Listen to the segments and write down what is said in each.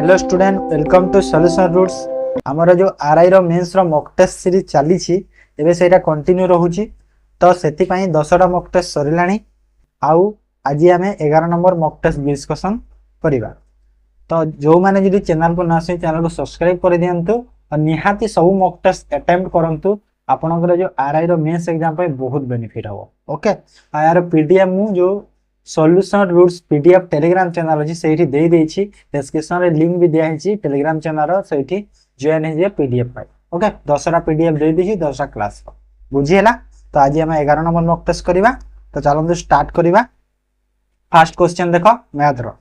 Hello student, welcome to solution roots. आमर जो RI रो मेंस रो मॉक टेस्ट सीरीज चली एबे सेटा कंटिन्यू रहूची। तो सेति पई 10टा मॉक टेस्ट सरिलानी आउ आज आम 11 नंबर मॉक टेस्ट डिस्कशन करिबा। तो जो माने जदी चैनल को ना से चैनल को सब्सक्राइब कर दियंतु और निहाती सब मॉक टेस्ट अटेम्प्ट करंतु। आपनकर जो आरआई रो मेंस एग्जाम पे बहुत बेनिफिट हो। ओके, यार पीडीएफ मु जो solution roots PDF Telegram channel अछि सेठी दे देछि, डिस्क्रिप्शन रे लिंक भी दिया हिछि टेलीग्राम चैनल रो, सेठी जॉइन हे पीडीएफ पाइ। ओके, 10टा पीडीएफ दे देछि 10टा क्लास रो, बुझी हला। तो आज हम 11 नंबर मॉक टेस्ट करिबा। तो चलो स्टार्ट करिबा। फर्स्ट क्वेश्चन देखो मैथ रो।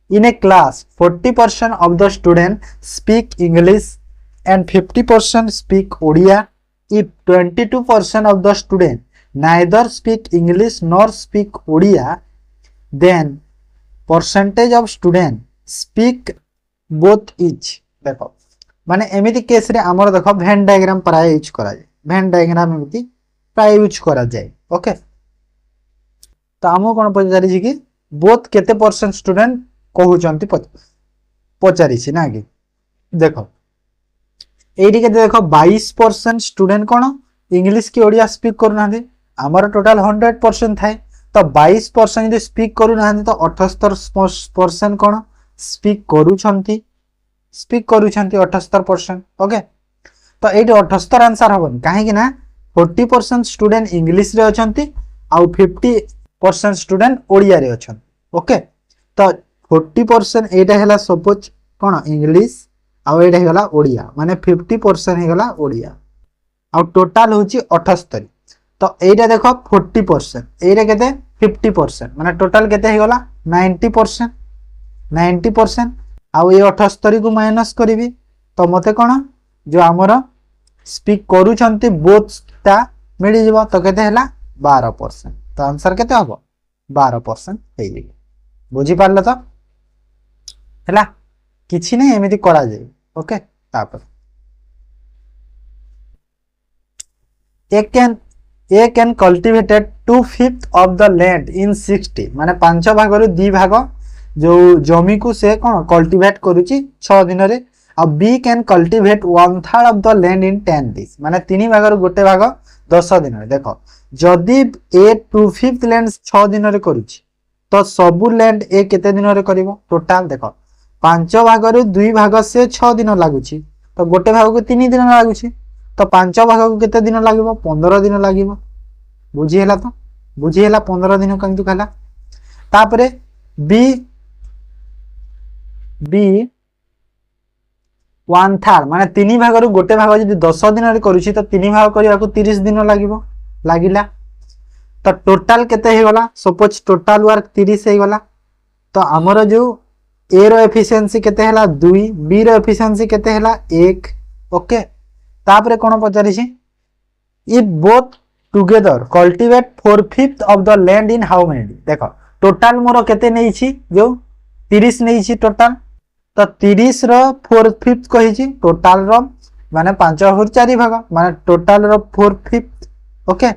In a class 40% of the student speak English and 50% speak Odia. If 22% of the student neither speak English nor speak Odia, then percentage of student speak both each. देखो माने एमिति case रे हमर देखो Venn diagram प्राय use करा जाय। Venn diagram एमिति प्राय यूज करा जाय। ओके, तो हमो कोन पचारि छी कि बोथ केते परसेंट स्टूडेंट कहउचंती पचारि छी ना कि देखो एठी के देखो 22% स्टूडेंट कोन इंग्लिश की ओडिया स्पीक करू नांदे। हमर टोटल 100% थाए, तो 22% यदि स्पीक करू नांदे तो 78% कोन स्पीक करूछंती 78%। ओके, तो एठी 78 आंसर हबन काहे कि ना 40% स्टूडेंट इंग्लिश रे अछंती आ 50% स्टूडेंट ओडिया रे अछन। ओके, तो 40% एटा हैला सपोज कोन इंग्लिश आ एटा हेगला ओडिया, माने 50% हेगला ओडिया आ टोटल होची 78। तो एटा देखो 40% एटा केते 50% माने टोटल केते हेगला 90% आ ये 78 को माइनस करिवि तो मते कोन जो हमर स्पीक करूछंती बोथ ता मिली जबो। तो केते हैला 12%। तो आंसर केते हबो 12% हेई। बुझी पारलो तो हैला किछि नै एमिति करा जाय। ओके, तापर A can cultivated 2/5 of the land in 60 माने 5 भाग रु 2 भाग जो जमी को से कोन कल्टिवेट करूची 6 दिन रे। आ B can cultivate 1/3 of the land in 10 days माने 3 भाग रु गोटे भाग 10 दिन रे। देखो जदी ए 2/5 लैंड 6 दिन रे करूची तो सबु लैंड ए केते दिन रे करिवो। टोटल देखो 5 भाग रु 2 भाग से 6 दिन लागुची, तो गोटे भाग को 3 दिन लागुची, तो 5 भाग को केते दिन लागिवो 15 दिन लागिवो। बुझी हैला तो बुझी हैला 15 दिन कंतु कहला। तापरे बी 1/3 माने 3 भाग रु गोटे भाग जदी 10 दिन रे करूची तो 3 भाग करिया को 30 दिन लागिवो लागिला। तो टोटल केते हे गला सपोज टोटल वर्क 30 हे गला। तो हमर जो ए रो एफिशिएंसी केते हैला 2, बी रो एफिशिएंसी केते हैला 1। ओके, तापरे कोन पचारि छी if both together cultivate 4/5 of the land in how many. देखो टोटल मोर केते नै छी जो 30 नै छी टोटल, तो 30 रो 4/5 कहि छी टोटल रो माने 5 और 4 भाग माने टोटल रो 4/5। ओके,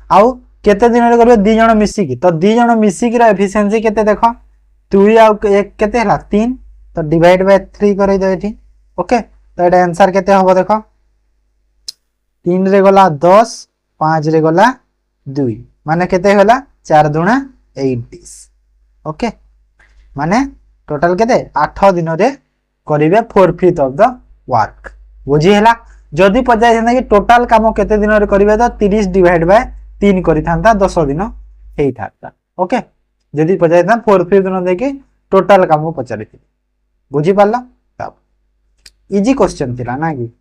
आउ केते दिन रे करबे 2 जण मिसी की, तो 2 जण मिसी की रो एफिशिएंसी केते देखो 2 आउ 1 केते हला 3, तो डिवाइड बाय 3 करै दो एठी। ओके, तो एटा आंसर केते होबो देखो 3 रे गला 10, 5 रे गला 2 माने केते होला 4 दुना 80। ओके, माने टोटल केते 8 दिन रे करिवे 4/5 ऑफ द वर्क। बुझी हला। जदी पजाय जना कि टोटल काम केते दिन रे करिवे तो 30 डिवाइड बाय 3 करि थांता 10 दिन हेई थाता। ओके, जदी पजाय था 4/5 दिन देखि टोटल काम को पचारि थी। बुझी पाला। तब इजी क्वेश्चन थिला ना कि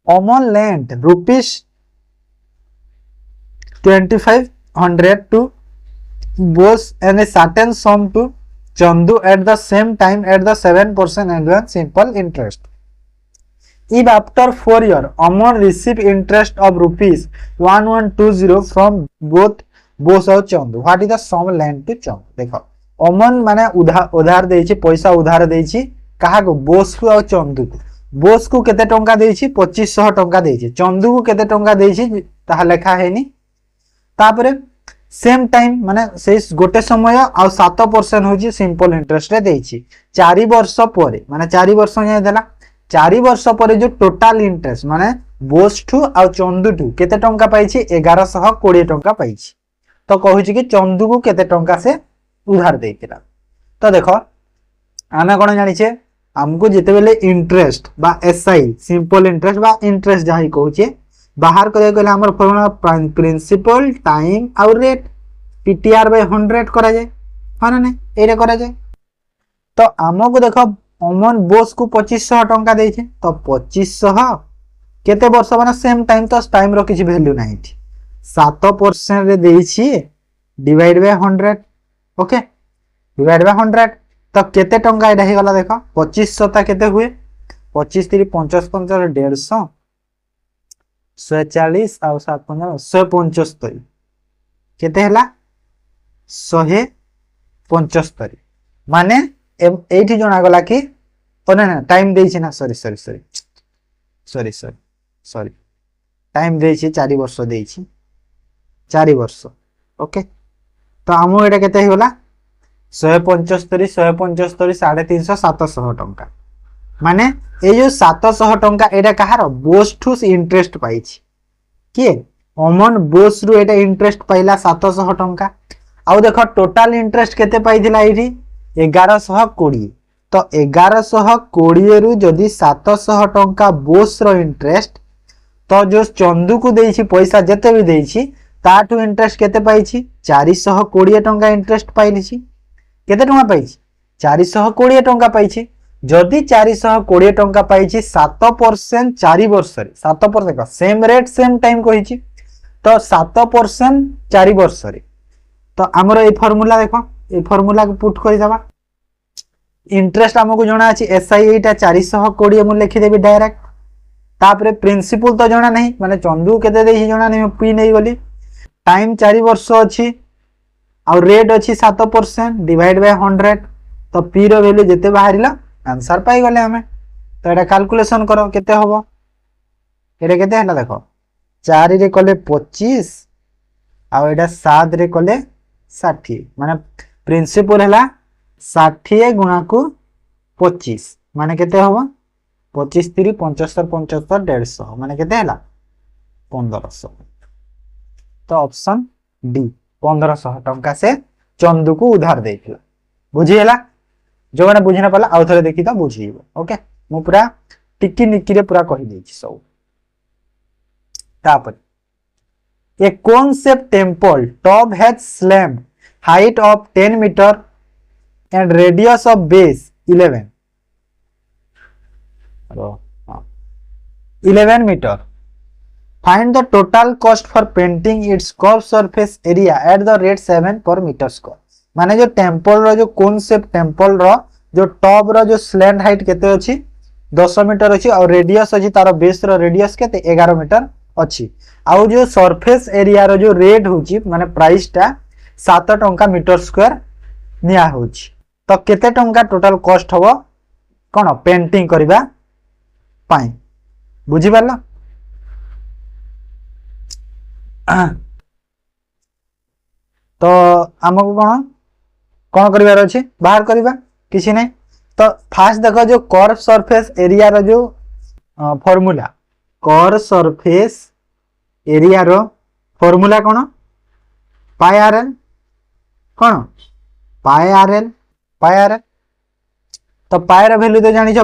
a man lent rupees 2500 to Bose and a certain sum to Chandu at the same time at द 7% advance simple interest. If after 4 years Aman receive interest of rupees 1120 from both Bose और Chandu, what is the sum lent to Chandu. देखो अमन माने उधार देछि, पैसा उधार देछि काहा को बोस को और चंदू को। बोस को केते टंका देछि 2500 टंका देछि, चंदू को केते टंका देछि ताहा लेखा हेनी। तापरे सेम टाइम माने से गोटे समय आ 7% हूँ सिंपल इंटरेस्ट रे 4 वर्ष पर माने 4 वर्ष जाए देला 4 वर्ष पर जो टोटाल इंटरेस्ट माने बोस ठू आ चंदू ठू केते टंका पाइछि 1120 टंका पाइछि। तो कहूँ कि चंदू को केते टंका से उधार देइतिला। तो देखो आमे कोन जानिछे हमको जिते बेले इंटरेस्ट बा एसआई सिंपल इंटरेस्ट बा इंटरेस्ट जहाँ कहूचे बाहर करें आम फर्मुला प्रिंसिपल टाइम आउ रेट पीटीआर बाय 100 करा जाए हाँ ना नहीं ये करा जाए। तो आमको देख अमन बोस को 2500 टंका देछे तो 2500 केते वर्ष माने सेम टाइम तो टाइम रो किछि वैल्यू नाही 7% रे देछि divide by 100 okay divide by 100 तो केते टंका एटा हे गला देखो 2500 ता केते हुए 25 3 55 150 140 आ 7 175 केते हला 175 माने एठी जणा गला कि ओ ना टाइम देछि ना सॉरी टाइम देछि 4 वर्ष देछि 4 वर्ष ओके। तो आमो एटा केते हे गला 175 175 350 700 टंका माने ये जो 700 टंका एटा कहार बोस ठू इंटरेस्ट पाइछि किए अमन बोस रु एटा इंटरेस्ट पाइला 700 टंका आउ देखो टोटल इंटरेस्ट केते पाइथिला एठी 1120 तो 1120 रु जदी 700 टंका बोस रो इंटरेस्ट तो जो चंदू को देछि पैसा जते भी देछि ताठू इंटरेस्ट केते पाइछि 420 टंका इंटरेस्ट पाइलिछि केते टंका पाइछि 420 टंका पाइछि जदि 420 टंका पाइछि 7% 4 वर्ष रे 7% देखो सेम रेट सेम टाइम कहिछि तो 7% 4 वर्ष रे तो हमर ए फार्मूला देखो ए फार्मूला को पुट करि दबा इंटरेस्ट हमको जणा अछि एसआई एटा 420 मु लिखि देबी डायरेक्ट तापरे प्रिंसिपल तो जणा नहीं माने चंदू केते देहि जणा नहीं पी नहीं गली टाइम 4 वर्ष अछि आ रेट अछि 7% डिवाइड बाय 100 तो पी रो वैल्यू जते बाहरिला आंसर पाई गले हमें। तो एटा कैलकुलेशन करो केते होबो एटा केते हला देखो 4 रे कले 25 आ एटा 7 रे कले 60 माने प्रिंसिपल हला 60 गुणा को 25 माने केते होबो 25 3 75 75 150 माने केते हला 1500। तो ऑप्शन डी 1500 टंका से चंदू को उधार देथिला बुझिएला जो मैंने बुझी ना पाला आउ थरे देखि तो बुझिबो ओके मु पूरा टिकी निकी रे पूरा कहि देछि सब। तापर a concept temple top has slant height of 10 metre and radius of base 11 11 metre find the total cost for painting its curve surface area at the rate 7 per metre square माने जो टेंपल रो जो concept temple रो जो top row जो slant height केते अछि 10 metre अछि और radius अछि तार बेस रो रेडियस केते 11 मीटर अछि आउ जो सरफेस एरिया रो जो रेट होछि माने प्राइस टा 7 टंका मीटर स्क्वायर निया होछि। तो केते टंका टोटल कॉस्ट होबो कोन पेंटिंग करबा पाई बुझि पाला। तो हमको कौन करिवार अछि बाहर करिबा किछि नै। तो फास्ट देखो जो कर्व सरफेस एरिया रो जो फार्मूला कर्व सरफेस एरिया रो फार्मूला कोन पाई आर एल कोन पाई आर एल तो पाई रो वैल्यू तो जानि छ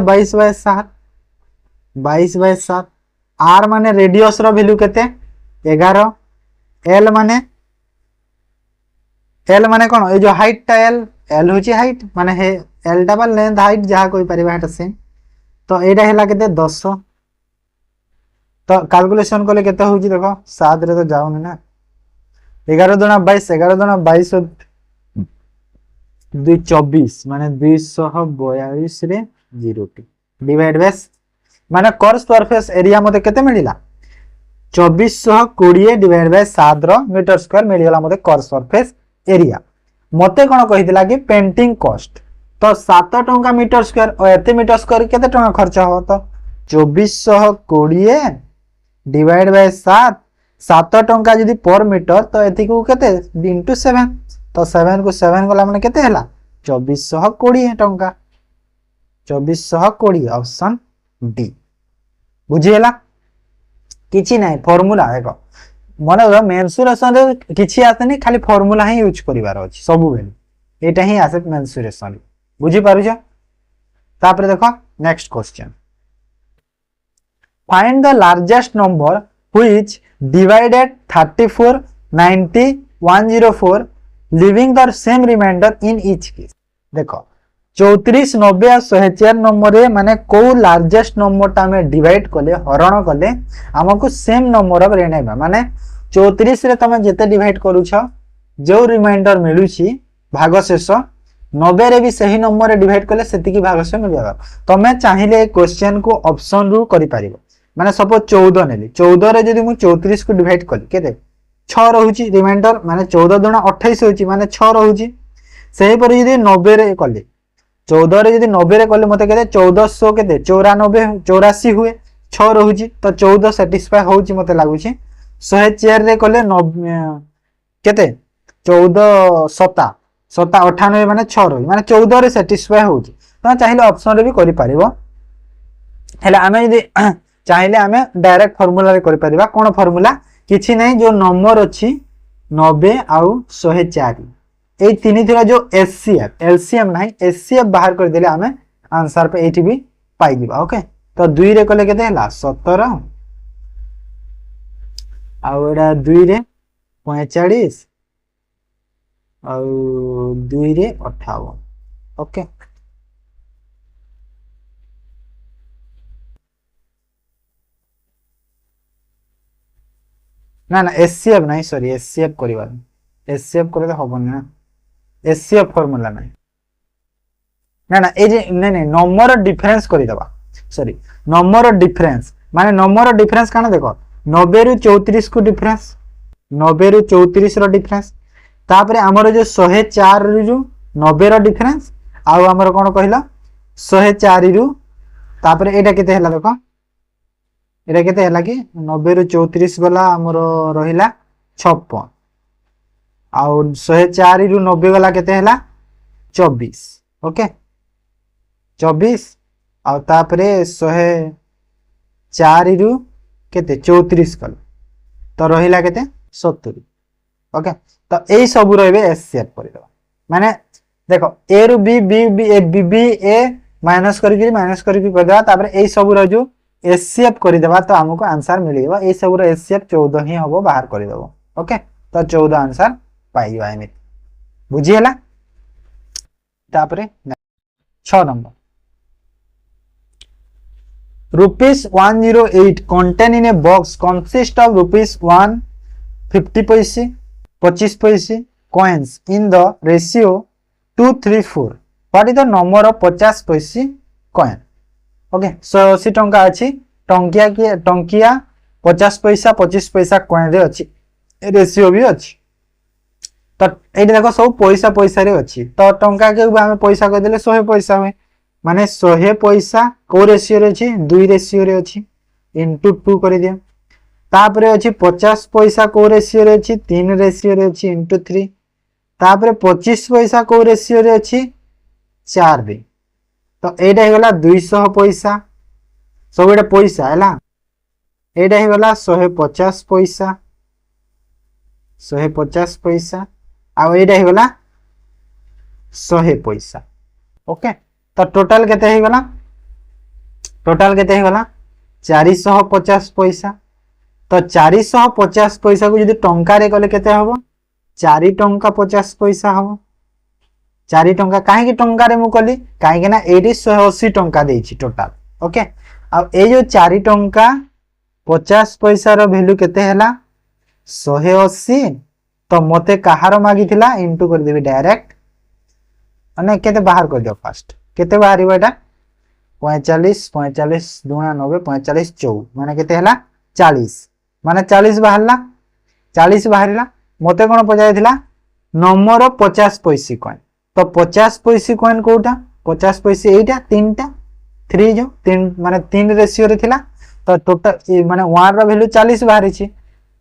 22/7 आर माने रेडियस रो वैल्यू केते 11 एल माने कोन ए जो हाइट टा एल होची हाइट माने हे एल डबल लेंथ हाइट जहा कोई परिबा हटा सेम तो एटा हैला केते 10 तो कैलकुलेशन करले केते होची देखो 7 रे तो जाउनी ना 11 दुना 22 11 दुना 22 2 24 माने 242 रे 0 डिवाइड बाय माने कर्व सरफेस एरिया मते केते मिलिला 2420 डिवाइड बाय 7 रो मीटर स्क्वायर मिलिगला मते कर्व सरफेस एरिया मते कोन कहितला कि पेंटिंग कॉस्ट तो 7 टंका मीटर स्क्वायर और एते मीटर स्क्वायर केते टंका खर्च हो तो 2420 डिवाइड बाय 7 7 टंका जदि पर मीटर तो एति को केते इंटू 7 तो 7 को 7 गला माने केते हला 2420 टंका 2420 ऑप्शन डी बुझिएला किछि नाही फार्मूला देखो मन मेंसुरेशन रे किछि आसेनी खाली फार्मूला ही यूज करिवार अछि सब बेले एटा ही आसे मेंसुरेशन बुझी पारुछ तापर देखो next question find the largest number which divided 34 90 104 leaving the same remainder in each case देखो 34 90 और 104 नंबर रे माने को लार्जेस्ट नंबर ता में डिवाइड कले हरण कले हमको सेम नंबर ऑफ रेनेबा माने 34 रे तमे जेते डिवाइड करूछ जो रिमाइंडर मिलुची भागशेष 90 रे भी सही नंबर रे डिवाइड कले सेति की भागशेष मिल जाबा तमे चाहिले क्वेश्चन को ऑप्शन रु करि पारिबो माने सपोज 14 नेली 14 रे जदि मु 34 को डिवाइड कली केते 6 रहूची रिमाइंडर माने 14 दुना 28 होची माने 6 रहूची सही पर यदि 90 रे कली 14 रे यदि 90 रे कले मते केते 1400 केते 94 84 हुए 6 रहूची तो 14 सैटिस्फाई होची मते लागुची 104 रे कले 90 केते 14 सता 98 माने 6 रही माने 14 रे सैटिस्फाई होची तो चाहिले ऑप्शन रे भी करि पारिबो हेला आमे यदि चाहिले आमे डायरेक्ट फार्मूला रे करि परिबा कोन फार्मूला किछि नै जो नंबर अछि 90 आउ 104 ए तीन थिरा जो एचसीएफ एलसीएम नाही एचसीएफ बाहर कर देले आमे आंसर पे एटी भी पाई दिबा ओके तो 2 रे कले केते हला 17 आउ एडा 2 रे 45 आउ 2 रे 58 ओके ना ना एचसीएफ नाही सॉरी एचसीएफ करिबा एचसीएफ करे तो होबन ना एचसीएफ फार्मूला नाही ना ना ए जे नै नै नंबर डिफरेंस करि दबा सॉरी नंबर डिफरेंस माने नंबर डिफरेंस काना देखो 90 रु 34 को डिफरेंस 90 रु 34 रो डिफरेंस तापरे हमर जो 104 रु 90 रो डिफरेंस आउ हमर कोन कहिला 104 रु तापरे एटा केते हला देखो एटा केते हला कि 90 रु 34 गला हमर रहिला 56 आउ 104 रु 90 गला केते हला 24 ओके 24 आउ तापरे 104 रु केते 34 गला तो रहिला केते 70 ओके तो एई सब रहबे एचसीएफ करि दबा माने देखो ए रु B B B A B B A minus करि कर दबा तापरे एई सब रह जो एचसीएफ करि दबा तो हमको आंसर मिलिबा एई सब रो एचसीएफ 14 ही हबो बाहर करि दबो ओके तो 14 आंसर पाइबा एमे बुझियला तापरे 6 number rupees 108 contain in a box consist of rupees 1 50 paise 25 paise coins in the ratio 234 what is the number of 50 paise coin okay so 80 टंका अछि टंकिया 50 पैसा 25 पैसा coin रे अछि रेशियो भी अछि तो एठी देखो सब पैसा पैसा रे अछि तो टंका के हम पैसा कह देले 100 पैसा हुए माने 100 पैसा को रेशियो रे अछि 2 रेशियो रे अछि इनटू 2 कर दिया तापरे अछि 50 पैसा को रेशियो रे अछि 3 रेशियो रे अछि इनटू 3 तापरे 25 पैसा को रेशियो रे अछि 4 रे तो एटा हे गला 200 पैसा सब एटा पैसा हैला एटा हे गला 150 पैसा 150 पैसा आ एटा हे गला 100 पैसा ओके तो टोटल केते हे गला 450 पैसा तो 450 पैसा को यदि टंका रे कले केते हबो 4 टंका 50 पैसा हबो 4 टंका काहे कि टंका रे मु कली काहे कि ना 180 टंका देछि टोटल ओके आ ए जो 4 टंका 50 पैसा रो वैल्यू केते हला 180 तो मते कहार मागिथिला इनटू कर देबी डायरेक्ट अने केते बाहर कर दियो फर्स्ट केते बाहरिबो एटा 45 45 दुना 90 45 4 माने केते हला 40 माने 40 बाहरला 40 बाहरिला मते कोन पजाइथिला नंबर 50 पैसे कॉइन तो 50 पैसे कॉइन कोटा 50 पैसे एटा तीनटा 3 जो 3 माने 3 रेशियो रे थिला तो टोटल माने 1 रो वैल्यू 40 बाहरी छी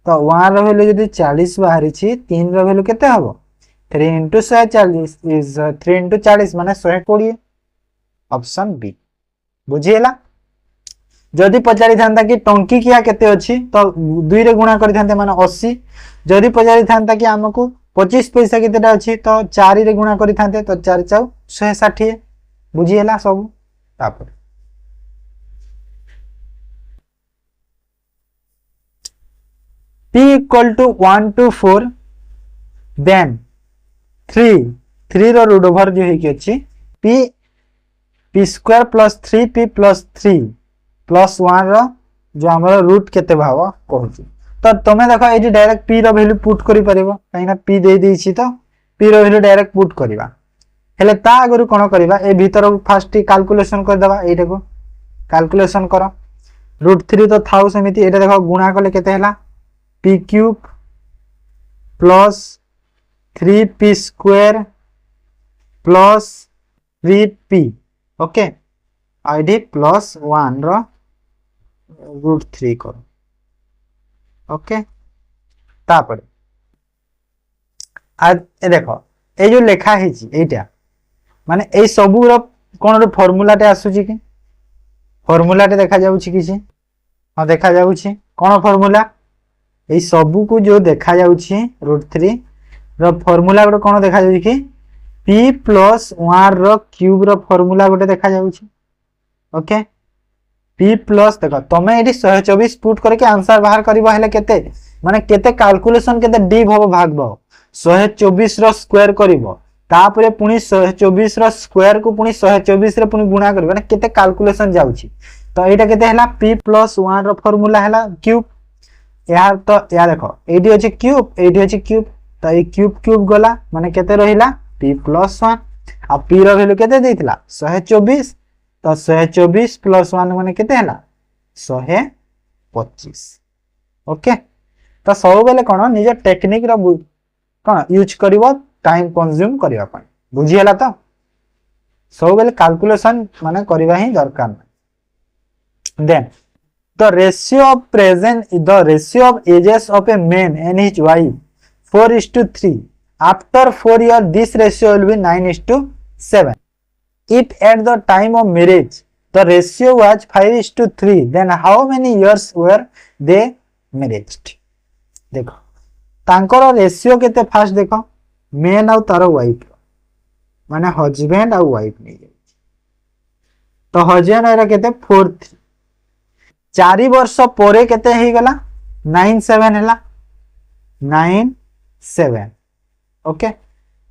तो 1 रो वैल्यू जदी 40 बाहरी 3 रो वैल्यू केते हबो 3 * 140 इज 3 * 40 माने 120 ऑप्शन बी बुझिएला। जदि पचारि थांता कि टंकी किया केते अछि तो 2 रे गुणा करि थांते माने 80। जदि पचारि थांता कि हमकु 25 पैसा केतेटा अछि तो 4 रे गुणा करि थांते तो 4 * 4 160 बुझिएला सब। तापर p = 1 to 4 then 3 रो रूट ओवर जो है कि अछि p square plus 3p plus 3 plus 1 रो जो हमर रूट केते भाव कहू। तो तमे देखो एठी डायरेक्ट p रो वैल्यू पुट करि परिबो काइना p दे दै छी तो p रो वैल्यू डायरेक्ट पुट करिबा। हेले ता आगरु कोन करिबा ए भीतर फास्ट कैलकुलेशन कर देबा। एटा को कैलकुलेशन करो √3 तो थाउ समिति एटा देखो गुणा करले केते हला p³ plus 3p square plus 3p okay ID plus 1 रो √3 करो ओके। तापर आ ए देखो ए जो लेखा है जी एटा माने ए सबु रो कोन रो फार्मूला टे आसु छी कि फार्मूला टे देखा जाउ छी किसी हां देखा जाउ छी कोन फार्मूला ए सबु को जो देखा जाउ छी √3 रो फार्मूला गोटे कोन देखा जाउ छी p + 1 रो क्यूब रो फार्मूला गोटे देखा जाउ छी ओके। p प्लस देखो तमे एडी 124 पुट करके आंसर बाहर करबो हेले केते माने केते कैलकुलेशन केते डी भव भागबो 124 रो स्क्वायर करबो तापरे पुनी 124 रो स्क्वायर को पुनी 124 रे पुनी गुणा करबो ना केते कैलकुलेशन जाउ छी। तो एटा केते हला p + 1 रो फार्मूला हला क्यूब यार तो या देखो एडी अछि क्यूब एडी अछि क्यूब तो ए क्यूब गला माने केते रहिला p + 1 आ p रो वैल्यू केते देथिला 124 तो 124 + 1 माने केते हला 125 ओके। तो सब बेले कोन निज टेक्निक रो कोन यूज करिवो टाइम कंज्यूम करिवा पय बुझी हला। तो सब बेले कैलकुलेशन माने करिवा ही दरकार then the ratio of ages of a man and his wife 4:3 after 4 years this ratio will be 9:7. If at the time of marriage the ratio was 5:3 then how many years were they married? देखो तांकर ratio केते fast देखो main आउ तार wife माने husband आउ wife नहीं तो हस्बैंड एरा केते 4:3 4 वर्ष परे केते हे गला 9:7 हला 9:7 ओके।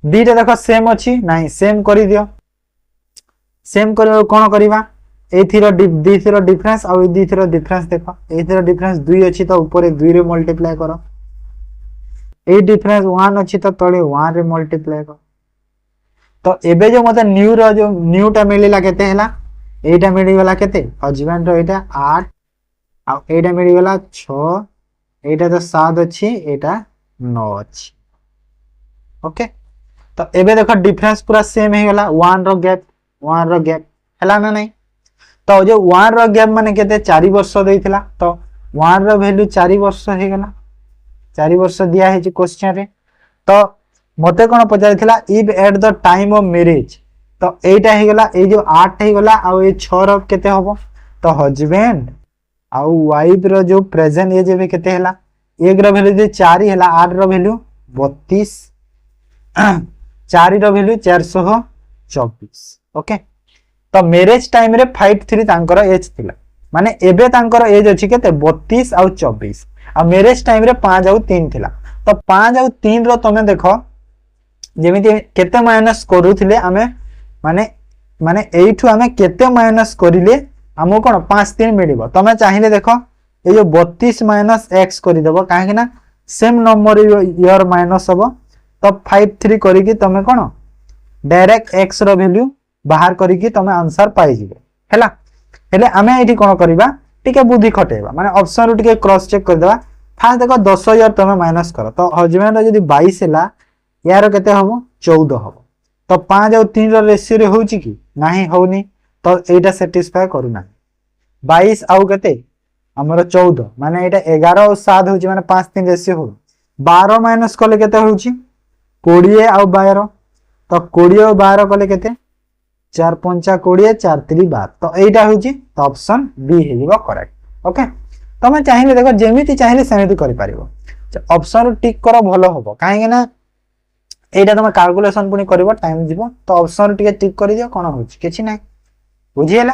दीटा देखो सेम अछि नाही सेम करि दियो सेम करियो कोन करिवा एथिरो दिथिरो डिफरेंस आ दिथिरो डिफरेंस देखो एथिरो डिफरेंस 2 अछि तो ऊपर 2 रे मल्टीप्लाई करो ए डिफरेंस 1 अछि तो तळे 1 रे मल्टीप्लाई करो। तो एबे जो मते न्यू रो जो न्यू टा मिलिला केते हला एटा मिलि गला केते हस्बैंड रो एटा 8 आ एटा मिलि गला 6 एटा तो 7 अछि एटा 9 अछि ओके। तो एबे देखो डिफरेंस पूरा सेम हे गला 1 रो गैप हला ना नहीं। तो जो 1 रो गैप माने केते 4 वर्ष देइथिला तो 1 रो वैल्यू 4 वर्ष हे गला 4 वर्ष दिया है क्वेश्चन रे। तो मते कोन पचारिथिला if at the time of marriage तो एटा हे गला ए जो 8 हे गला आ ए 6 रो केते हबो तो हस्बैंड आ वाइफ रो जो प्रेजेंट एज एबे केते हला एक रो वैल्यू जे 4 हला 8 रो वैल्यू 32 4 रो वैल्यू 424 ओके। तो मैरिज टाइम रे 53 तांकर एज थिला माने एबे तांकर एज अछि केते 32 आ 24 आ मैरिज टाइम रे 5 आ 3 थिला। तो 5 आ 3 रो तमे देखो जेमिति केते माइनस करूथिले आमे माने माने एइठु आमे केते माइनस करिले हमो कोन 5 3 मिलिबो तमे चाहिले देखो ए जो 32 माइनस x करि देबो काहे ना सेम नंबर ईयर माइनस हबो तो 5 3 करि कि तमे कोन डायरेक्ट x रो वैल्यू बाहर करि कि तमे आंसर पाइ जिवो हैला। हेले आमे एठी कोन करिबा टिके बुद्धि खटेबा माने ऑप्शन रो टिके क्रॉस चेक कर देबा। फास्ट देखो 10 ईयर तमे माइनस करो तो हस्बैंड जदी 22 हैला यार केते हबो 14 हबो तो 5 और 3 रो रेशियो रे होउची कि नाही होउनी तो एटा सैटिस्फाई करू ना 22 आउ केते आमर 14 माने एटा 11 और 7 होची माने 5 3 रेशियो हो 12 माइनस कले केते होची 20 और 12 तो 20 और 12 कले केते 4 5 20 4 3 12 तो एटा होची तो ऑप्शन बी हे जीवो करेक्ट ओके तमे चाहिए देखो जेमिति चाहिए सेमिति करि पारिबो ऑप्शन टिक करो भलो होबो काहे ना एटा तमे कैलकुलेशन पुनी करबो टाइम जीवो तो ऑप्शन टिके टिक करि दियो कोन होची किछि नै बुझियला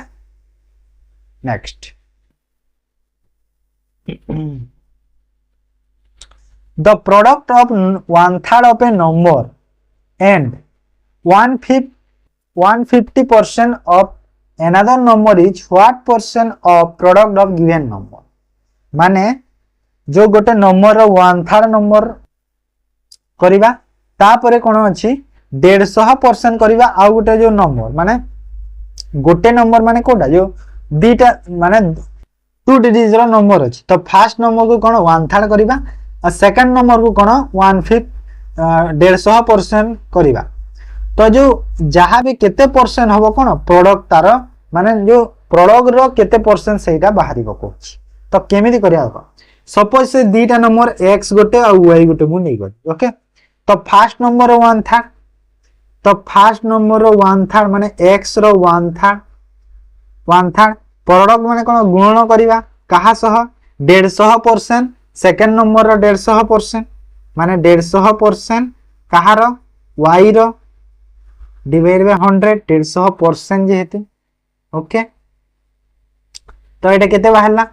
next the product of 1/3 of a number and 150% of another number is what percent of product of given number माने जो गोटे नंबर रो 1/3 नंबर करिबा तापरे कोन अछि 150% करिबा आ गोटे जो नंबर माने गोटे नंबर माने कोडा जो दीटा माने 2 डिजिट रो नंबर अछि तो फर्स्ट नंबर को कोन 1/3 करिबा और सेकंड नंबर को कोन 150% करिबा तो जो जहां भी केते परसेंट होबो कोन प्रोडक्ट तार माने जो प्रोडक्ट रो केते परसेंट सेटा बाहरिबो को तो केमिति करिया हो सपोज से दीटा नंबर x गोटे और y गोटे मु नै गली ओके तो फर्स्ट नंबर रो 1/3 तो फर्स्ट नंबर रो 1/3 माने x रो 1/3 प्रोडक्ट माने कोन गुणन करिबा कहा सह 150% सेकंड नंबर रो 150% माने 150% कहा रो y रो डिवाइड बाय 100 150% जेहेतु ओके तो एटा केते बाहरला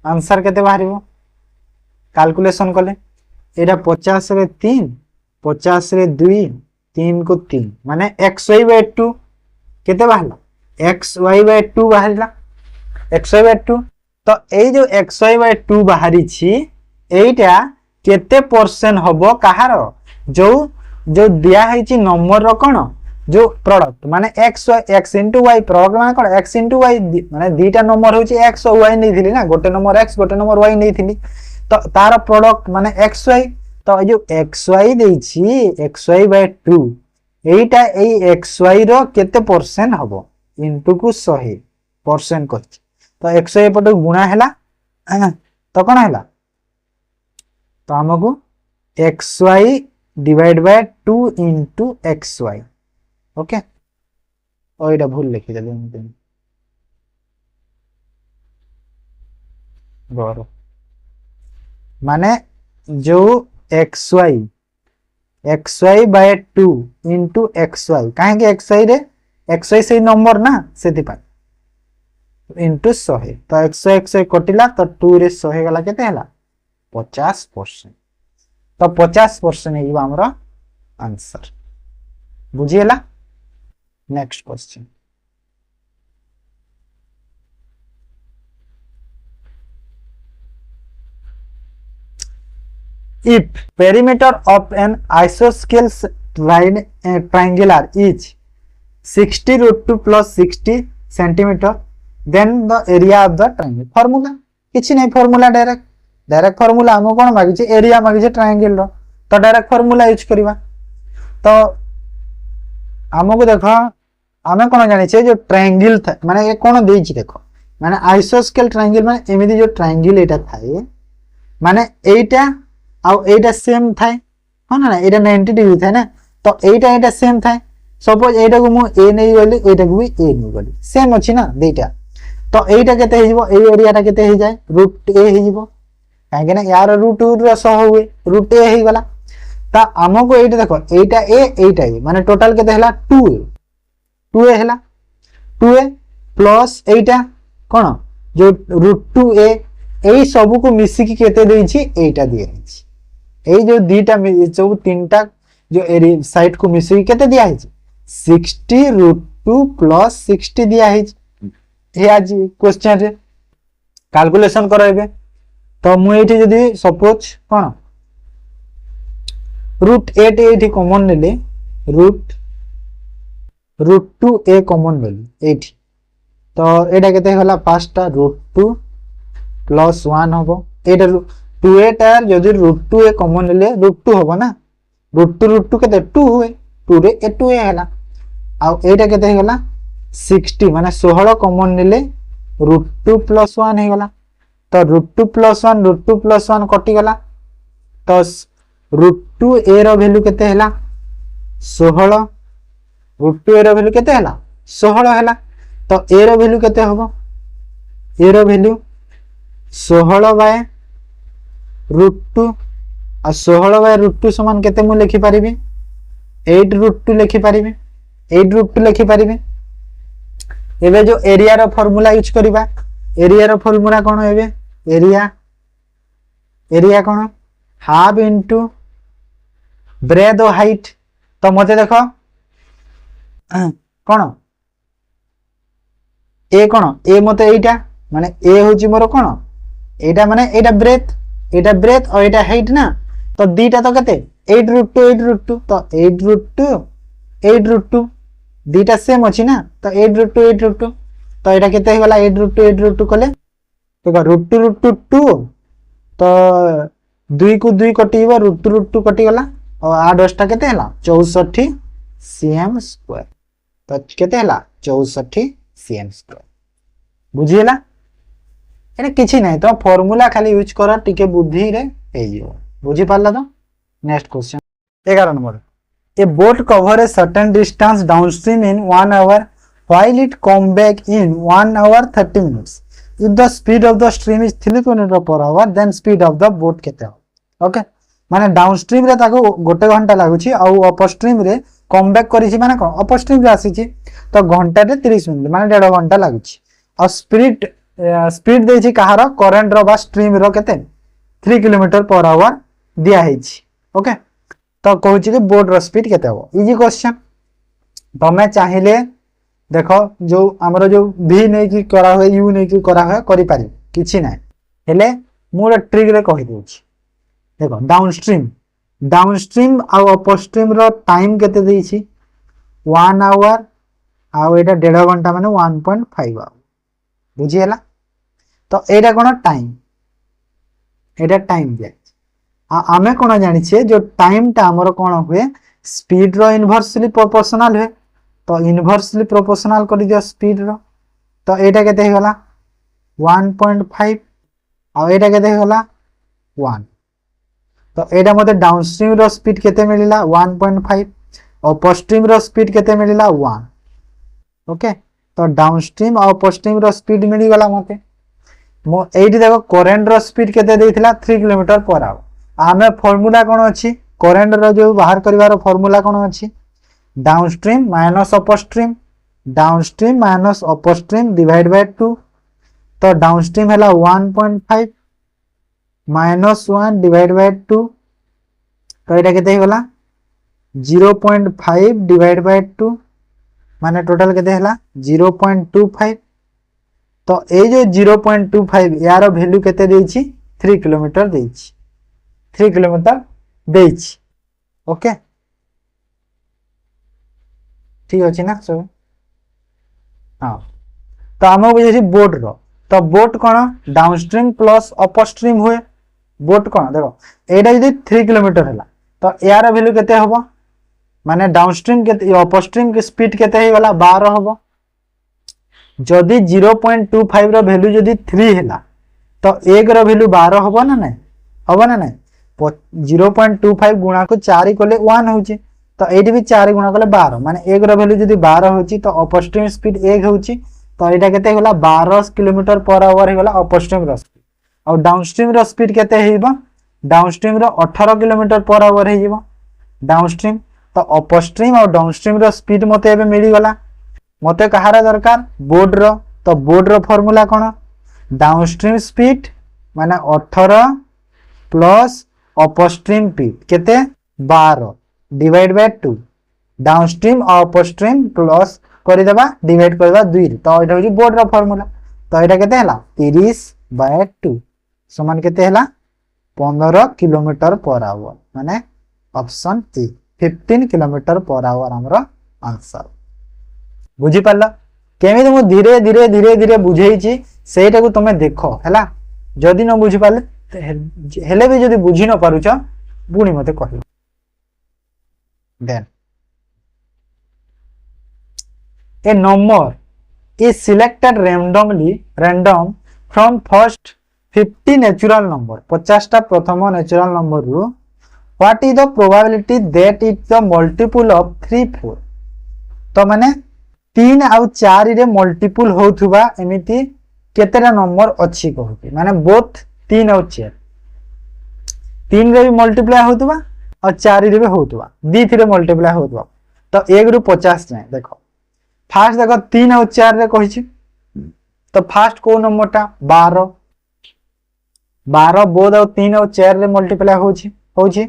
आंसर केते बाहरिबो कैलकुलेशन कले एटा 50 रे 3 50 रे 2 3 को 3 माने xy/2 केते बाहरला xy/2 बाहरला xy/2 तो ए जो xy/2 बाहरी छी एटा केते परसेंट हबो कहार जो जो दिया है छी नंबर रो कोन जो प्रोडक्ट माने x into y प्रोडक्ट माने कोन x into y माने दीटा नंबर होची x और y नै थिली ना गोटे नंबर x गोटे नंबर y नै थिली तो तार प्रोडक्ट माने xy तो ए जो xy देई छी xy/2 एटा ए xy रो केते परसेंट हबो इनटू को 100% कहि तो xy पट गुणा हैला तो कोन हैला तो हमकु xy divide by 2 into xy okay और एटा भूल लिखि देले गौर माने जो xy by 2 into xy काहे के xy से नंबर ना सेति पा into 100 तो xy कटिला तो 2 रे 100 गला केते हला 50% तो 50% हे हमरा आंसर बुझियला next question if perimeter of an isosceles triangular is 60 root 2 plus 60 centimeter then the area of the triangle formula किछि नै formula डायरेक्ट formula हम कोन मागि छै एरिया मागि छै ट्रायंगल रो तो डायरेक्ट formula यूज करबा तो हमको देखो हमें कोन जानि छै जो ट्रायंगल माने ए कोन देइ छै देखो माने आइसोस्केल ट्रायंगल माने एमिति जो ट्रायंगल एटा थाए माने एटा आ एटा सेम थाए हो ना एटा 90 डिग्री थाए ना तो एटा सेम थाए सपोज एटा को मु ए नै गली एटा को भी ए नै गली सेम अछि ना देटा तो एटा केते हे जिवो ए एरियाटा केते हे जाय रूट ए हे जिवो काहे के ना यार रूट रो सह हुए रूट ए हे गला ता हमको एटा देखो एटा ए माने टोटल केते हला 2a हला 2a प्लस एटा कोन जो रूट 2a एई सब को मिसी की केते देई छी एटा दिया छी एई जो दीटा सब तीनटा जो एरी साइड को मिसी की केते दिया छी 60 रूट 2 प्लस 60 दिया है हे आज क्वेश्चन रे कैलकुलेशन करबे तो मु एठी जदी सपोज कोन रूट 8 एठी कॉमन लेले रूट 2a कॉमन लेले एठी तो एटा केते होला पांचटा रूट 2 प्लस 1 होबो एटा 2a टा जदी रूट 2a कॉमन लेले रूट 2 होबो ना रूट 2 केते 2 हुए 2 रे 2a हैला आ एटा केते होला 60 माने 16 कॉमन लेले रूट 2 प्लस 1 हे गला तो √2 + 1 कटिगला तो √2 ए रो वैल्यू केते हैला 16 √2 ए रो वैल्यू केते हैला 16 हैला तो ए रो वैल्यू केते होबो ए रो वैल्यू 16 बाय √2 आ 16 बाय √2 समान केते मु लिखि परिबे 8√2 लिखि परिबे 8√2 लिखि परिबे एबे जो एरिया रो फार्मूला यूज करिबा एरिया रो फार्मूला कोन हेबे एरिया कोन हाफ इनटू ब्रेथ और हाइट तो मते देखो कोन ए मते एटा माने ए होची मोर कोन एटा माने एटा ब्रेथ और एटा हाइट ना तो दीटा तो केते 8√2 तो 8√2 दीटा सेम अछि ना तो 8√2 तो एटा केते होला 8√2 कले देखो √2 तो 2 को 2 कटिबो √2 कटि गला और 8 10 टा केते हला 64 cm स्क्वायर तो केते हला 64 cm स्क्वायर बुझियला एने किछि नै तो फार्मूला खाली यूज करा टिके बुद्धि रे हे जिवो बुझि पारला तो next question 11 number A boat cover a certain distance downstream in 1 hour while it come back in 1 hour 30 minutes if the speed of the stream is 3 km per hour then speed of the boat केते हो okay माने downstream रे ताको गोटे घंटा लागुची आ upstream रे come back करिछि माने कोन upstream रे आसीछि तो घंटा रे 30 मिनिट माने 1.5 घंटा लागुची आ स्पीड देछि कहार करंट रो बा स्ट्रीम रो केते 3 किलोमीटर पर आवर दिया हेछि ओके तो कहूछि कि बोट रो स्पीड केते हो इजी क्वेश्चन तमे चाहिले देखो जो हमरो जो v नै कि करा होय u नै कि करा होय करि पारि किछि नै हेले मोर ट्रिक रे कहि दोछि देखो डाउनस्ट्रीम आ अपस्ट्रीम रो टाइम केते देछि 1 hour आ एटा 1.5 घंटा माने 1.5 hour बुझियला तो एटा कोन टाइम एटा टाइम दे आमे कोन जानि छे जो टाइम ता हमर कोन हुए स्पीड रो इनवर्सली प्रोपोर्शनल है तो इनवर्सली प्रोपोर्शनल कर दियो स्पीड रो तो एटा केते होला 1.5 आ एटा केते होला 1 तो एटा मते डाउनस्ट्रीम रो स्पीड केते मिलिला 1.5 और अपस्ट्रीम रो स्पीड केते मिलिला 1 ओके तो डाउनस्ट्रीम और अपस्ट्रीम रो स्पीड मिली गला मते मो एठी देखो करंट रो स्पीड केते देथिला 3 किलोमीटर पर आवर आमे फार्मूला कोन अछि करंट रो जो बाहर करिवारो फार्मूला कोन अछि downstream minus upstream divide by 2 तो डाउनस्ट्रीम हैला 1.5 माइनस 1 डिवाइड बाय 2 तो एटा केते होला 0.5 डिवाइड बाय 2 माने टोटल केते हैला 0.25 तो ए जो 0.25 यार वैल्यू केते देछि 3 किलोमीटर देछि 3 किलोमीटर देछि ओके ठीक अछि ना सब हां तो हम बुझे बोट रो तो बोट कोन डाउनस्ट्रीम प्लस अपस्ट्रीम हुए बोट कोन देखो एटा यदि 3 किलोमीटर हैला तो यार वैल्यू केते होबो माने डाउनस्ट्रीम के अपस्ट्रीम के स्पीड केते हे वाला 12 होबो जदी 0.25 रो वैल्यू जदी 3 हैला तो 1 रो वैल्यू 12 होबो ना नै 0.25 गुणा को 4 कोले 1 होची तो एठी भी 4 गुणा कोले 12 माने 1 रो वैल्यू जदी 12 होची तो अपस्ट्रीम स्पीड 1 होची तो एटा केते होला 12 किलोमीटर पर आवर हे होला अपस्ट्रीम रो स्पीड और डाउनस्ट्रीम रो स्पीड केते हेबो डाउनस्ट्रीम रो 18 किलोमीटर पर आवर हे जिवो डाउनस्ट्रीम तो अपस्ट्रीम और डाउनस्ट्रीम रो स्पीड मते एबे मिली गला मते कहारा दरकार बोर्ड रो फार्मूला कोन डाउनस्ट्रीम स्पीड माने 18 प्लस अपस्ट्रीम स्पीड केते 12 डिवाइड बाय 2 डाउनस्ट्रीम और अपस्ट्रीम प्लस करि देबा डिवाइड करबा 2 तो एटा होची बोर्ड रो फार्मूला तो एटा केते हला 30 बाय 2 समान केते हला 15 किलोमीटर पर आवर माने ऑप्शन ए 15 किलोमीटर पर आवर हमरो आंसर बुझी पाला केमी मु धीरे धीरे धीरे धीरे बुझेइची सेटा को तमे देखो हला जदी न बुझी पाले हेले भी जदी बुझी न पारुछ बुनी मते कहलो then a number is selected random from first 50 natural number 50टा प्रथम नेचुरल नंबर रु what is the probability that is the multiple of 3 4 तो माने 3 आउ 4 रे मल्टीपल होथुबा एमिति केतेटा नंबर अछि कहूती माने बोथ 3 आउ 4 3 रे भी मल्टीप्लाई होथुबा और 4 रे भी होथुबा दी थी रे मल्टीप्लाई होथुबा तो 1 रु 50 जाए देखो फास्ट देखो 3 आउ 4 रे कहिछि तो फास्ट को नंबर टा 12 12 बोध आउ 3 आउ 4 रे मल्टीप्लाई होछि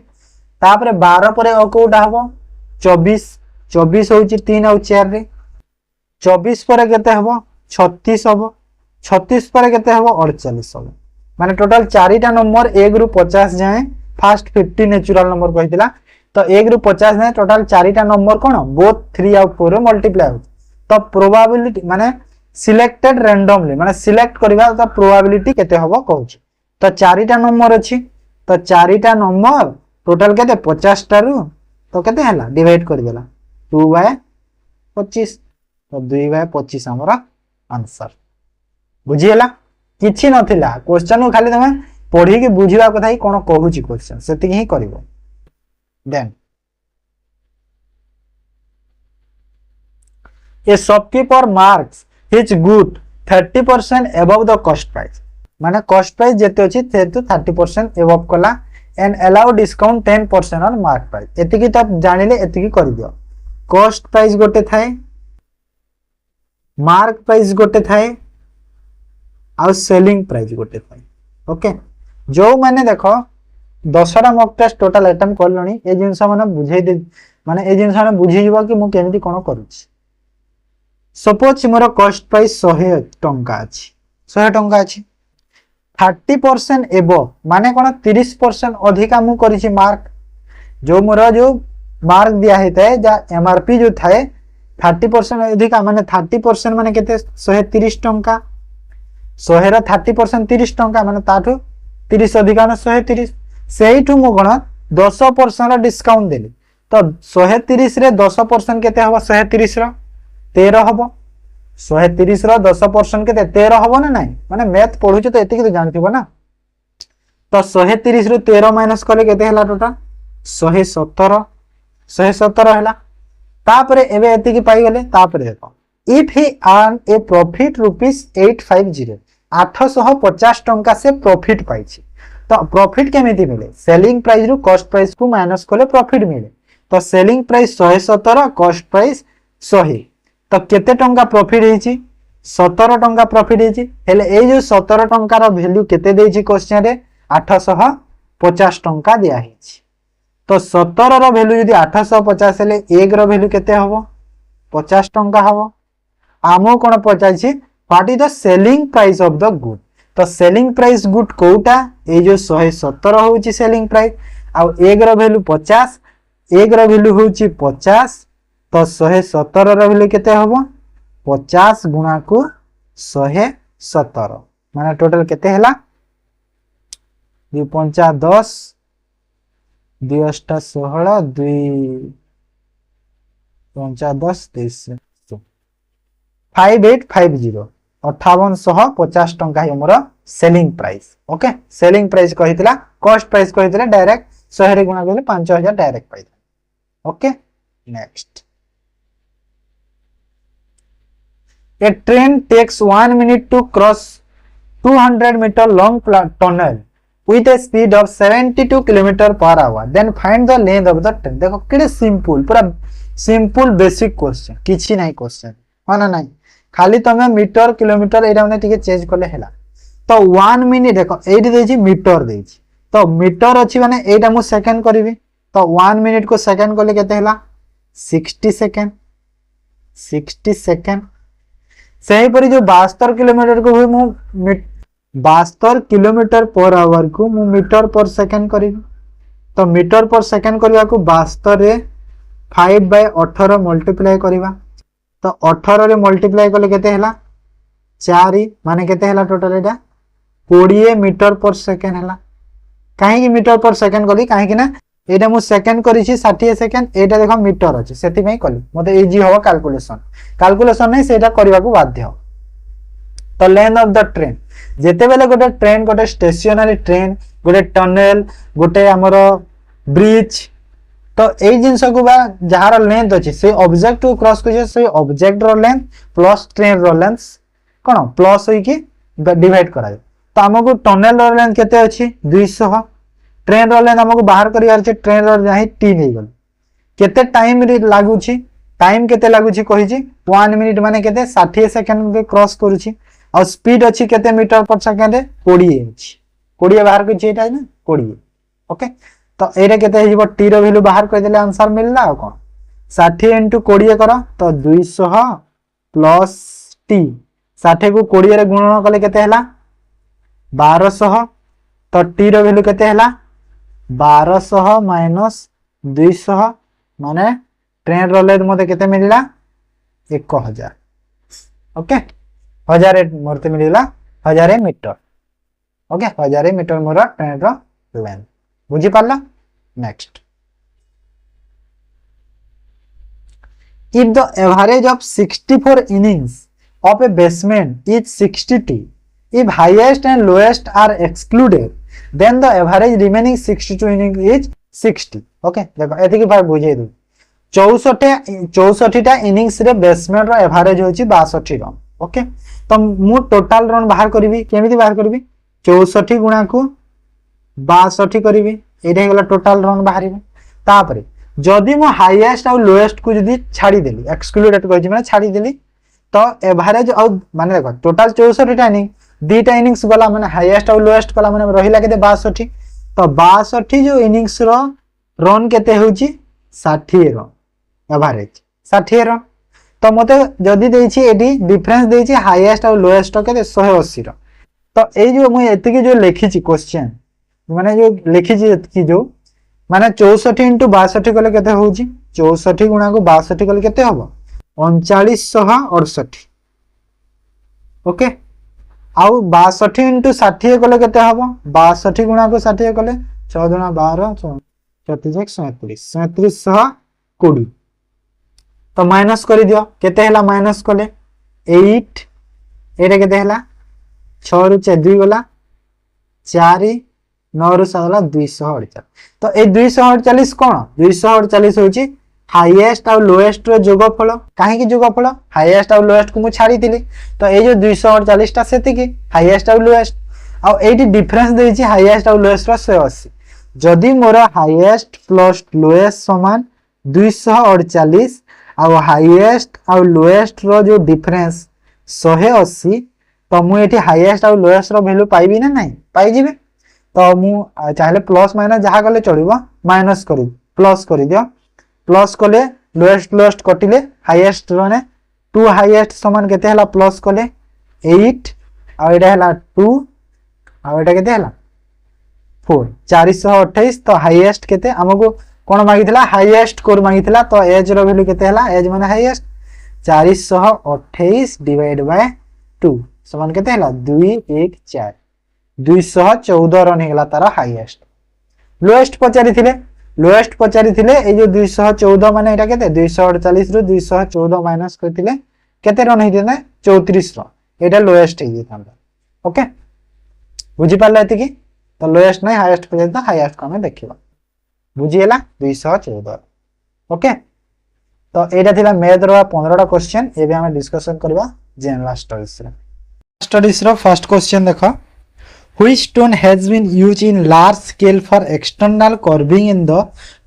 तापरे 12 परे और कोटा हबो 24 24 होछि 3 आउ 4 रे 24 परे केते हबो 36 हबो 36 परे केते हबो 48 हबो माने टोटल 4टा नंबर 1 रु 50 जाए फास्ट 50 नेचुरल नंबर कहितला तो 1 रु 50 जाए टोटल 4टा नंबर कोन बोथ 3 आउ 4 रे मल्टीप्लाई हो तो प्रोबेबिलिटी माने सिलेक्टेड रैंडमली माने सिलेक्ट करबा तो प्रोबेबिलिटी केते हबो कहूची तो 4टा नंबर अछि तो 4टा नंबर टोटल केते 50 टा रु तो केते हला डिवाइड कर देला 2/25 तो 2/25 हमर आंसर बुझियला किछि नथिला क्वेश्चन को खाली तमे पढी के बुझिबा कथा ही कोन कहूची क्वेश्चन सेति ही करबो then a shopkeeper marks his good 30% above the cost price माने कॉस्ट प्राइस जेते अछि तेतु 30% above कला and allow discount 10% on mark price एतिकी त जानिले एतिकी कर दियो कॉस्ट प्राइस गोटे थाए मार्क प्राइस गोटे थाए आ सेलिंग प्राइस गोटे थाए ओके जो माने देखो 10टा मॉक टेस्ट टोटल अटेम्प्ट करलनी ए जिंस माने बुझाई दे माने ए जिंस माने बुझी जीवा कि मु केमिति कोन करूछि सपोज मोर कॉस्ट प्राइस 100 टंका अछि 100 टंका अछि 30% एबो माने कोन 30% अधिका मु करिछि मार्क जो मोर जो मार्क दिया हेतै जा एमआरपी जो थाए 30% अधिका माने 30% माने केते 130 टंका 100 रा 30% 30 टंका माने ताठु 30 अधिका न 130 सेइठु मु कोन 10% डिस्काउंट देली तो 130 रे 10% केते हबो 130 रा 13 हबो 130 रा 10% केते 13 हबो ना नाही माने मैथ पढु छ तो एतिकी तो जानथिबो ना तो 130 रु 13 माइनस करले केते हला टोटल 117 हला तापरे एबे एतिकी पाई गेले तापरे देखो if he earn A profit rupees 850 850 टंका से प्रॉफिट पाइछि तो प्रॉफिट केमिति मिले सेलिंग प्राइस रु कॉस्ट प्राइस को माइनस करले प्रॉफिट मिले तो सेलिंग प्राइस 117 कॉस्ट प्राइस 100 तो केते टंका प्रॉफिट हेछि 17 टंका प्रॉफिट हेछि हेले ए जो 17 टंका रो वैल्यू केते देछि क्वेश्चन रे 850 टंका दिया हेछि तो 17 रो वैल्यू यदि 850 हेले 1 रो वैल्यू केते हबो 50 टंका हबो आमो कोन पचाछि what is the selling price of the good तो सेलिंग प्राइस गुड कोटा ए जो 117 होछि सेलिंग प्राइस आ 1 रो वैल्यू 50 1 रो वैल्यू होछि 50 तो 117 रो वैल्यू केते हबो 50 गुणा को 117 माने टोटल केते हला 2 5 10 2 8 16 2 5 10 23 5850 5850 टंका ही हमर selling price okay selling price कहितला कॉस्ट प्राइस कहितला डायरेक्ट 100 रे गुणा करले 5000 डायरेक्ट पाइ okay next A train takes 1 minute to cross 200 meter long tunnel with a speed of 72 km per hour. Then find the length of the train. देखो किडे simple पूरा simple basic question किछि नाही question माना नाही खाली तमे मीटर किलोमीटर एटा माने टिके चेंज करले हैला तो 1 मिनिट देखो एठी देछि मीटर देछि तो मीटर अछि माने एटा मु सेकंड करबी तो 1 मिनिट को सेकंड करले केते हैला 60 सेकंड 60 सेकंड सही परी जो 72 किलोमीटर को हुई मु 72 किलोमीटर पर आवर को मु मीटर पर सेकंड करी तो मीटर पर सेकंड करबा को 72 रे 5/18 मल्टीप्लाई करबा तो 18 रे मल्टीप्लाई करले केते हैला 4 माने केते हैला टोटल एटा 20 मीटर पर सेकंड हैला काहे कि मीटर पर सेकंड करी काहे कि ना एटा मु सेकंड करी छी 60 सेकंड एटा देखो मीटर अछि सेति में कली मते इजी होबा कैलकुलेशन नै सेटा करबा को बाध्य तो लेंथ ऑफ द ट्रेन जेते बेले गोटे ट्रेन गोटे स्टेशनरी ट्रेन गोटे टनेल गोटे आमर ब्रिज तो यही जिनस को बा जार लेंथ अच्छे से ऑब्जेक्ट को क्रॉस कर से ऑब्जेक्ट रो लेंथ प्लस ट्रेन रो लेंथ कौन प्लस होइकी डिवाइड करा तो हमको टनेल रो लेंथ केते अछि 200 ट्रेन रो लेंथ हमको बाहर करियार छै ट्रेन रो जाहि टी नै गल केते टाइम रे लागु छी टाइम केते लागु छी कहि छी 1 मिनिट माने केते 60 सेकंड के क्रॉस करू छी और स्पीड अछि केते मीटर पर सेकंड 20 अछि 20 बाहर कर छी एटा ना 20 ओके तो एरे केते हिबो टी रो वैल्यू बाहर कर देले आंसर मिलला आ कोन 60 * 20 करो तो 200 प्लस टी 60 को 20 रे गुणन कले केते हला 1200 तो टी रो वैल्यू केते हला 1200 माइनस 200 माने ट्रेन रो लेंथ मते केते मिलला 1000 ओके 1000 मोरते मिलला 1000 मीटर ओके 1000 मीटर मोर ट्रेन रो लेंथ बुझी पाला next if the average of 64 innings of a batsman is 60 if highest and lowest are excluded then the average remaining 62 innings is 60 okay देखो एति की बार बुझे दू 64 टा इनिंग्स रे बैट्समैन रो एवरेज होची 62 रन ओके तो मु टोटल रन बाहर करबी केमिति बाहर करबी 64 गुणा को 62 करबी एटा गला टोटल रन बाहरिबे तापरे जदि मो हाईएस्ट और लोएस्ट को जदि छाड़ी देली एक्सक्लूडेड कहछि माने छाड़ी देली तो एवरेज और माने देखो टोटल 64 टा इनिंग दीटा इनिंग्स गला माने हाईएस्ट और लोएस्ट गला माने रहिला केते 62 तो 62 जो इनिंग्स रो रन केते होची 60 रन एवरेज 60 रन तो मते जदि देछि एडी डिफरेंस देछि हाईएस्ट और लोएस्ट केते 180 रन तो ए जो मु एतिकी जो लिखिछि क्वेश्चन माने जो लिखिछि एतिकी जो माने 64 इंटू 62 कले केते होउची 64 गुणा को 62 कले केते हबो 3968 ओके आउ 62 इंटू 60 कले केते हबो 62 गुणा को 60 कले 6 गुणा 12 36 37 3720 तो माइनस करि दियो केते हला माइनस कले 8 एरे केते हला 6 रु 2 गला 4 9 रु 7 गला 248 तो ए 248 कोन 248 होची हाईएस्ट और लोएस्ट रो जोगफल काहे की जोगफल हाईएस्ट और लोएस्ट को मु छाड़ी दिली तो ए जो 248 ता सेति की हाईएस्ट और लोएस्ट और एटी डिफरेंस देछि हाईएस्ट और लोएस्ट रो 180 जदि मोर हाईएस्ट प्लस लोएस्ट समान 248 और हाईएस्ट और लोएस्ट रो जो डिफरेंस 180 तो मु एठी हाईएस्ट और लोएस्ट रो वैल्यू पाइबी ना नहीं पाई जिबे तो मु चाहे प्लस माइनस जहा गले चलिबो माइनस करी प्लस करी दियो प्लस कले लोएस्ट कटिले हाईएस्ट माने 2 हाईएस्ट समान केते हला प्लस कले 8 आ एटा हला 2 आ एटा केते हला 4 428 तो हाईएस्ट केते हमको कोन मागितला हाईएस्ट स्कोर मागितला तो एज रो वैल्यू केते हला एज माने हाईएस्ट 428 डिवाइड बाय 2 समान केते हला 214 214 रन हेगला तारा हाईएस्ट लोएस्ट पचारि थिले ए जो 214 माने एटा केते 248 रु 214 माइनस करथिले केते रन हेदिने 34 रन एटा लोएस्ट हे दितांदा ओके बुझी पाले एति की तो लोएस्ट नै हाईएस्ट पे तो हाईएस्ट को हमें देखिबा बुझी हला 214 ओके तो एटा थिला मैथ रो 15 टा क्वेश्चन एबे हम डिस्कशन करबा general studies row first question देखो Which stone has been used in large scale for external carving in the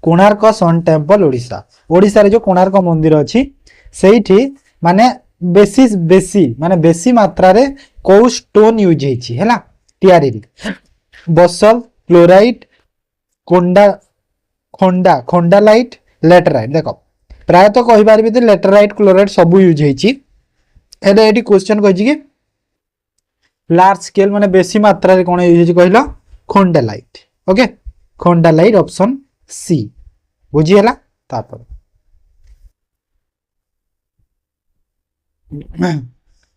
Konark sun temple Odisha Odisha रे जो कोणार्क मंदिर अछि सेठी माने बेसी माने बेसी मात्रा रे को स्टोन यूज हेछि हैला टियारी बसल क्लोराइट खोंडालाइट लेटराइट देखो प्राय तो कहि पारबी त लेटराइट क्लोराइट सब यूज हेछि एडे एटी क्वेश्चन कहछि कि लार्ज स्केल माने बेसी मात्रा रे कोन यूज कहलो khondalite okay khondalite option C बुझी हला तापर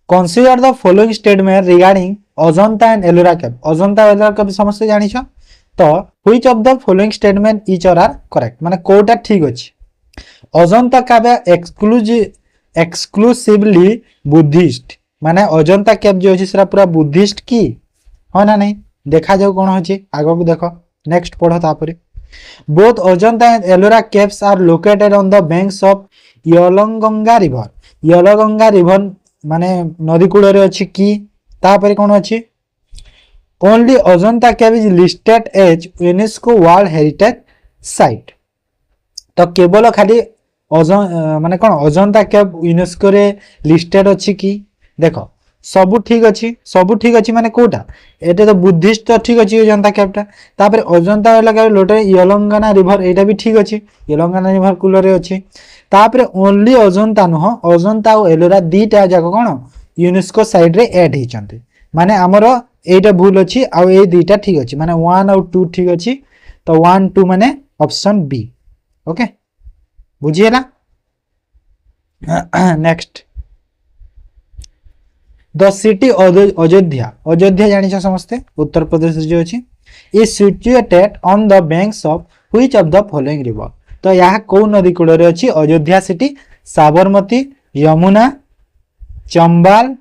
consider the following statement regarding Ajanta and Ellora cave समस्त जानि छ तो which of the following statement is are correct माने कोटा ठीक अछि अजंता केव एक्सक्लूसिवली बुद्धिस्ट माने अजंता केव जो अछि सेरा पूरा बुद्धिस्ट की हो ना नहीं देखा जाऊ कोन होछि आगो को देखो नेक्स्ट पढ़ो तापरे both Ajanta and Ellora caves are located on the banks of Yelganga river माने नदी कूल रे अछि की तापरे कोन अछि only Ajanta cave is listed as UNESCO world heritage site तो केवल खाली माने कोन अजंता केव यूनेस्को रे लिस्टेड अछि की देखो सब ठीक अच्छी माने कोटा एटे तो बुद्धिस्ट तो ठीक अच्छी अजंता केवटा तापर अजंता वाला लोटे यलंगाना रिवर एटा भी ठीक अच्छी यलंगाना रिवर कूल रे अच्छी तापर ओनली अजंता नुह अजंता और एलोरा दीटा जाक कोन यूनेस्को साइड रे ऐड हिचंते माने हमर एटा भूल अच्छी आ ए दीटा ठीक अच्छी माने 1 और 2 ठीक अच्छी तो 1 2 माने ऑप्शन बी ओके बुझिएला next the city Ayodhya Ayodhya जानी समस्ते उत्तर प्रदेश जो अच्छी is situated on the banks of which of the following river तो यहाँ कौ नदी कूल अच्छी अयोध्या सिटी साबरमती यमुना चंबाल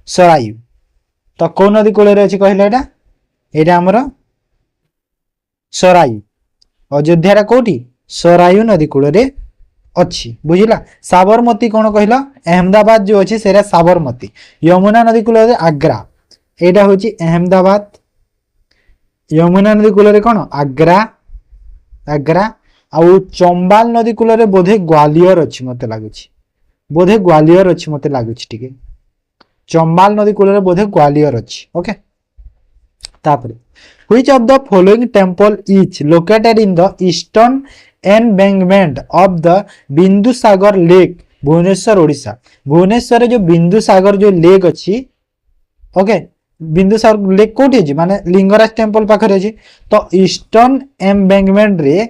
सरायू तो कौ नदी कूल अच्छी कहले एटा आमर सरायू अयोध्या कौटी सरायू नदी कूल अच्छी बुझिला साबरमती कौन कहला अहमदाबाद जो अच्छी सेरा साबरमती यमुना नदी कूल आग्रा एटा हूँ अहमदाबाद यमुना नदी कूल कौन आग्रा आग्रा आउ चंबाल नदी कूल बोधे ग्वालियर अच्छी मत लगुच बोधे ग्वालियर अच्छी मत लगुच टिके चंबाल नदी कूल बोधे ग्वालियर अच्छी ओके तापरे which of the following temple is located in the eastern embankment of the Bindusagar lake Bhubaneswar Odisha Bhubaneswar जो बिंदुसागर जो लेक अच्छी ओके बिंदुसागर लेक कोठी अछि माने लिंगराज टेंपल पाखरे अछि तो ईस्टर्न एम्बैंकमेंट रे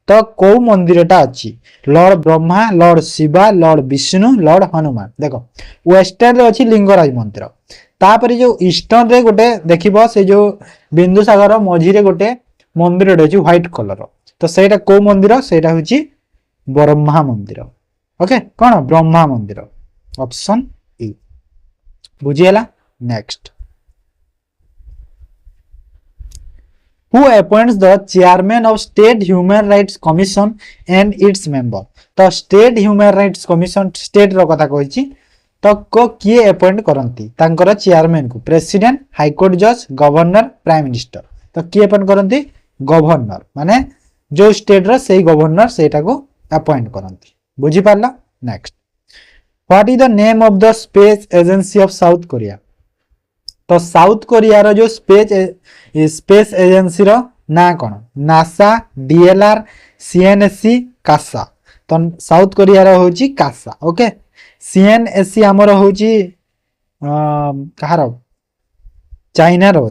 तो को मंदिरटा अच्छी Lord Brahma Lord Shiva Lord Vishnu Lord Hanuman देखो वेस्टर्न रे अच्छी लिंगराज मंदिर तापर जो ईस्टर्न रे गोटे देखिबो से जो बिंदुसागर मझी रे गोटे मंदिर अछि व्हाइट कलर तो सेटा को मंदिर सेटा होची ब्रह्मा मंदिर ओके कौन ब्रह्मा मंदिर ऑप्शन ए बुझिएला next who appoints the chairman of state human rights commission and its member तो state human rights commission state रो कथा कहिची तो को किए अपॉइंट करंती तांकर चेयरमैन को प्रेसिडेंट हाई कोर्ट जज गवर्नर प्राइम मिनिस्टर तो किए अपॉइंट करंती गवर्नर माने जो स्टेट रो सेही गवर्नर सेटा को अपॉइंट करंती बुझी पारला next what is the name of the space agency of south Korea तो साउथ कोरिया रो जो स्पेस एजेंसी रो ना कोन नासा डीएलआर सीएनएससी कासा तो साउथ कोरिया रो होची कासा ओके सीएनएससी हमर होची कहारो चाइना रो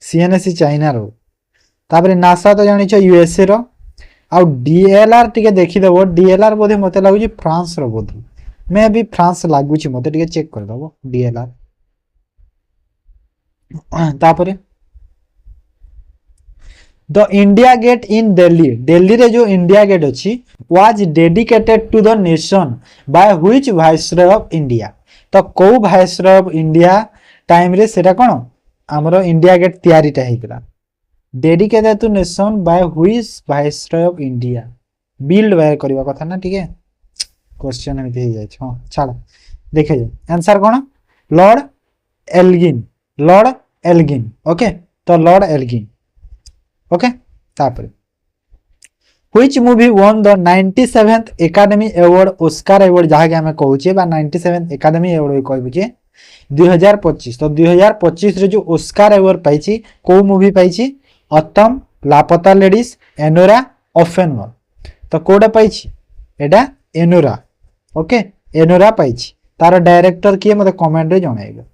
सीएनएससी चाइना रो तापर नासा तो जानि छ यूएसए रो आ डीएलआर टिके देखि देबो डीएलआर बोधे मते लागु छी फ्रांस रो बोधे मे भी फ्रांस लागु छी मते टिके चेक कर दबो डीएलआर तापर the India gate in Delhi रे जो इंडिया गेट अछि was dedicated to the nation by which viceroy of India तो को वाइसरॉय ऑफ इंडिया टाइम रे सेटा कोन हमरो इंडिया गेट तयारीटा हेकला dedicated to nation by which viceroy of India build by करबा कथा ना ठीक है क्वेश्चन एमति हे जाय छ छाड़ देखे जा आंसर कोन लॉर्ड एल्गिन ओके तो लॉर्ड एल्गिन ओके तापर which movie won the 97th academy award Oscar award जहा के हमें कहू छे बा 97th एकेडमी अवार्ड कहबो छे 2025 तो 2025 रे जो ऑस्कर अवार्ड पाई छी को मूवी पाई छी अतम लापता लेडीज एनोरा ओफेनवर तो कोडा पाई छी एडा एनोरा ओके एनोरा पाई छी तार डायरेक्टर किए मते कमेंट रे जणाइबो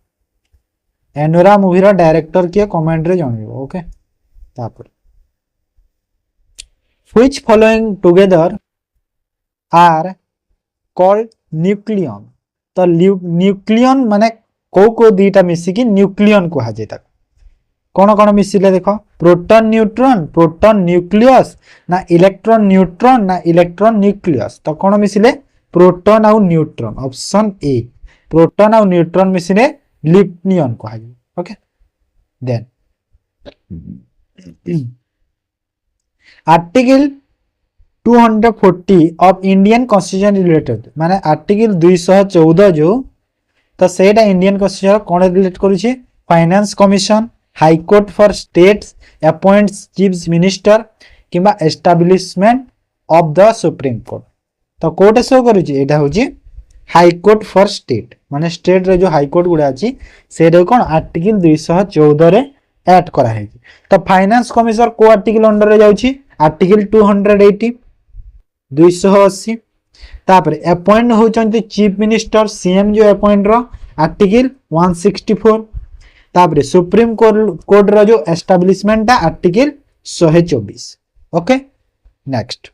एनोरा मूवी रो डायरेक्टर किए कमेंट रे जणाइबो ओके तापर which following together are called nucleon तो न्यूक्लियन माने को दीटा मिसी की न्यूक्लियन को हाजे तक कौन मिसिले देखो प्रोटॉन न्यूक्लियस ना इलेक्ट्रॉन न्यूट्रॉन ना इलेक्ट्रॉन न्यूक्लियस तो कौन मिसिले प्रोटॉन और न्यूट्रॉन ऑप्शन ए प्रोटॉन और न्यूट्रॉन मिसिने लिप्टनियन कह okay then article 240 of Indian constitution related माने आर्टिकल 214 जो तो सेटा इंडियन कॉन्स्टिट्यूशन कोन रिलेट करूची finance commission high court for states appoints chief minister किबा establishment of the supreme court तो कोर्ट शो करूची एटा होची हाई कोर्ट फॉर स्टेट माने स्टेट रे जो हाई कोर्ट गुडा अछि सेटा कोन आर्टिकल 214 रे ऐड करा है तो फाइनेंस कमिशन को आर्टिकल अंडर रे जाउची आर्टिकल 280 280 तापर अपॉइंट होचंती चीफ मिनिस्टर सीएम जो अपॉइंट रो आर्टिकल 164 तापर सुप्रीम कोर्ट रो जो एस्टैब्लिशमेंट ता article 124 okay next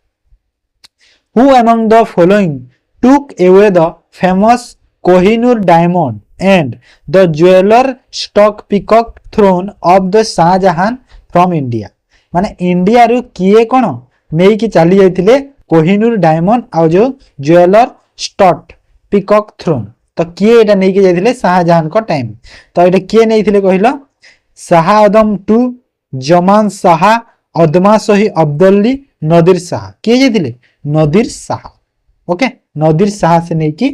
who among the following took away the famous Kohinoor diamond and the jeweller stock peacock throne of the Shahjahan from India माने India रु किए कोन नेई कि चली जाइथिले कोहिनूर डायमंड आ जो ज्वेलर स्टॉक पिकॉक थ्रोन तो किए एटा नेई कि जाइथिले शाहजहां को टाइम तो एटा किए नेइथिले कहिलो शाह आदम टू जमान शाह अदमा सही अब्दुल्ली नदीर शाह किए जाइथिले नदीर शाह ओके नदीर शाह से नेई कि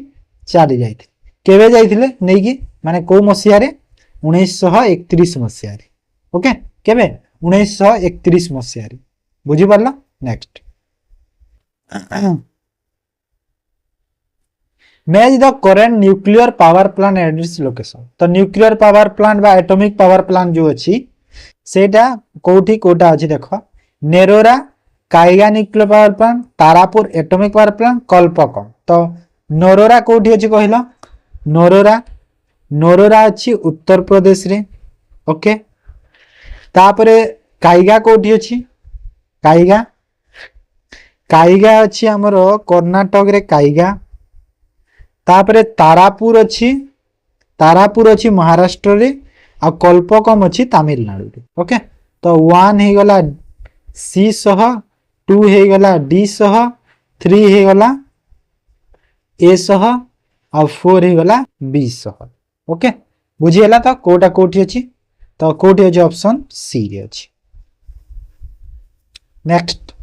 चली जाइथिले केवे जाइथिले नेई कि माने को मसिया रे 1931 मसिया रे ओके केवे 1931 मसिया रे बुझी परला next match the current nuclear power plant at its location तो न्यूक्लियर पावर प्लांट बा एटॉमिक पावर प्लांट जो अछि सेटा कोठी कोटा अछि देखो Narora Kaiga nuclear power plant Tarapur atomic power plant Kalpakkam तो नरोरा कोठी अछि कहिलो नरोरा नरोरा अछि उत्तर प्रदेश रे ओके तापरे काइगा कोठी अछि काइगा काइगा अछि हमरो कर्नाटक रे काइगा तापरे तारापुर अछि महाराष्ट्र रे आ कल्पकम अछि तमिलनाडु रे ओके तो 1 हे गला सी सह 2 हे गला डी सह 3 हे गला ए सह आ 4 हे गला बी सह ओके बुझियला तो कोटा कोठी अछि तो कोठी अछि ऑप्शन सी रे अछि next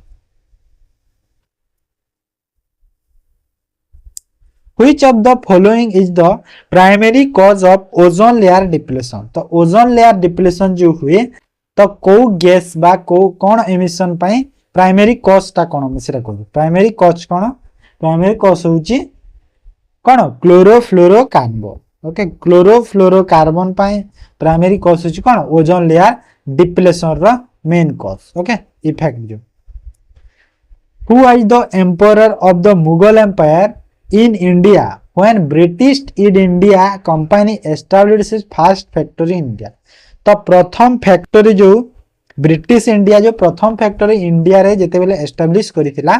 Which of the following is the primary cause of ozone layer depletion तो ओजोन लेयर डिप्लेशन जो हुए तो को गैस बा को कोन एमिशन पाई प्राइमरी कॉज ता कोन मिसरा को प्राइमरी कॉज होची कोन क्लोरोफ्लोरोकार्बन ओके क्लोरोफ्लोरोकार्बन पाई प्राइमरी कॉज होची कोन ओजोन लेयर डिप्लेशन रो मेन कॉज ओके इफेक्ट जो who is the emperor of the Mughal empire in India when British East India Company established its first factory in India तो प्रथम factory जो British India जो प्रथम factory India रे जेते बेले एस्टैब्लिश करिथिला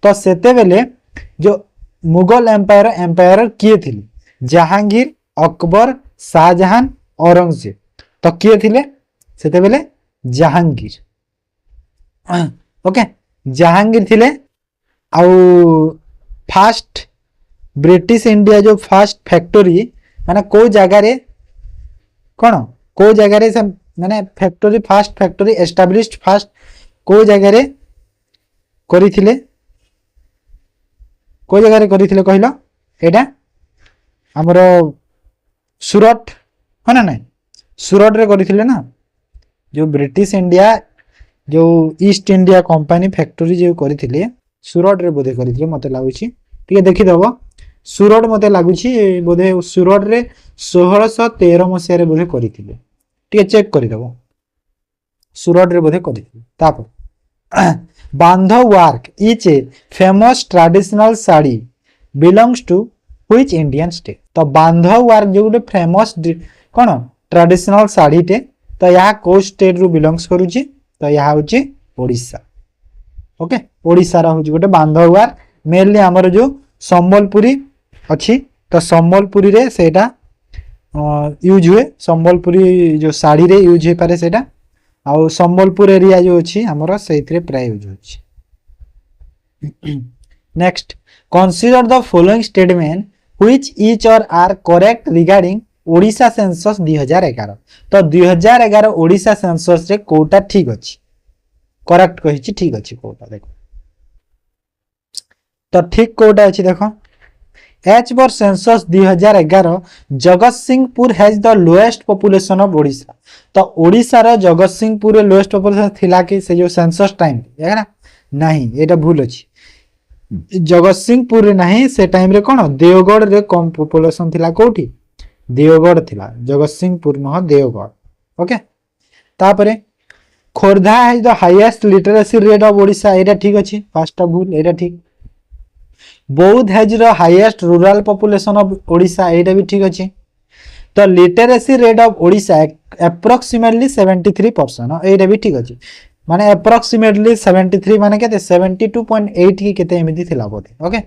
तो सेते बेले जो मुगल एम्पायर किए थिले जहांगीर अकबर शाहजहां औरंगजेब तो किए थिले सेते बेले जहांगीर ओके जहांगीर थिले आउ फास्ट ब्रिटिश इंडिया जो फर्स्ट फैक्टरी माने को जगह रे कोन को जगह रे से माने factory first factory established first को जगह रे करिथिले को जगह रे करिथिले कहिलो एटा हमरो सूरत हो ना नहीं सूरत रे करिथिले ना जो ब्रिटिश इंडिया जो ईस्ट इंडिया कंपनी फैक्टरी जो करिथिले सूरत रे बोधे करिथिले मते लागुची ठीक देखि दबो सूरत मते लागुची बोधे सूरत रे 1613 मसिया रे बोधे करिथिले ठीक चेक करि दबो सूरत रे बोधे करिथिले तापर Bandhav work is a famous traditional sari belongs to which Indian state तो बांधव वर्क जो गुटे फेमस कोन ट्रेडिशनल साड़ी टे तो यहा को स्टेट रु बिलोंग्स करूची तो यहा होची ओडिसा ओके ओडिसा रा होची गुटे बांधव वर्क मेनली हमर जो संबलपुरी अच्छी तो संबलपुरी रे सेटा यूज हुए संबलपुरी जो साड़ी रे यूज हो पारे सेटा आउ संबलपुर एरिया जो अच्छी हमर सेथिरे प्राय यूज होची next consider the following statement which is or are correct regarding Odisha census 2011। तो 2011 ओडिशा सेंसस रे कोटा ठीक अछि करेक्ट कहिछि ठीक अछि कोटा देखो तो ठीक कोटा अछि देखो एच पर census 2011 Jagatsinghpur has the lowest population of Odisha. तो ओडिशा रो जगतसिंहपुर रे लोएस्ट पॉपुलेशन थिला कि से जो सेंसस टाइम है ना नहीं एटा भूल अछि जगतसिंहपुर रे नहीं से टाइम रे कोन देवगढ़ रे कम पॉपुलेशन थिला कोठी देवगढ़ थिला जगतसिंहपुर नह देवगढ़ ओके तापरे Khordha has the highest literacy rate of Odisha एटा ठीक अछि फर्स्ट भूल एटा ठीक बौद्ध has the highest rural population of Odisha एटा भी ठीक अछि तो literacy rate of Odisha approximately 73% एटा भी ठीक अछि माने अप्रोक्सीमेटली 73 माने केते 72.8 की केते एमिति थिला बोधे ओके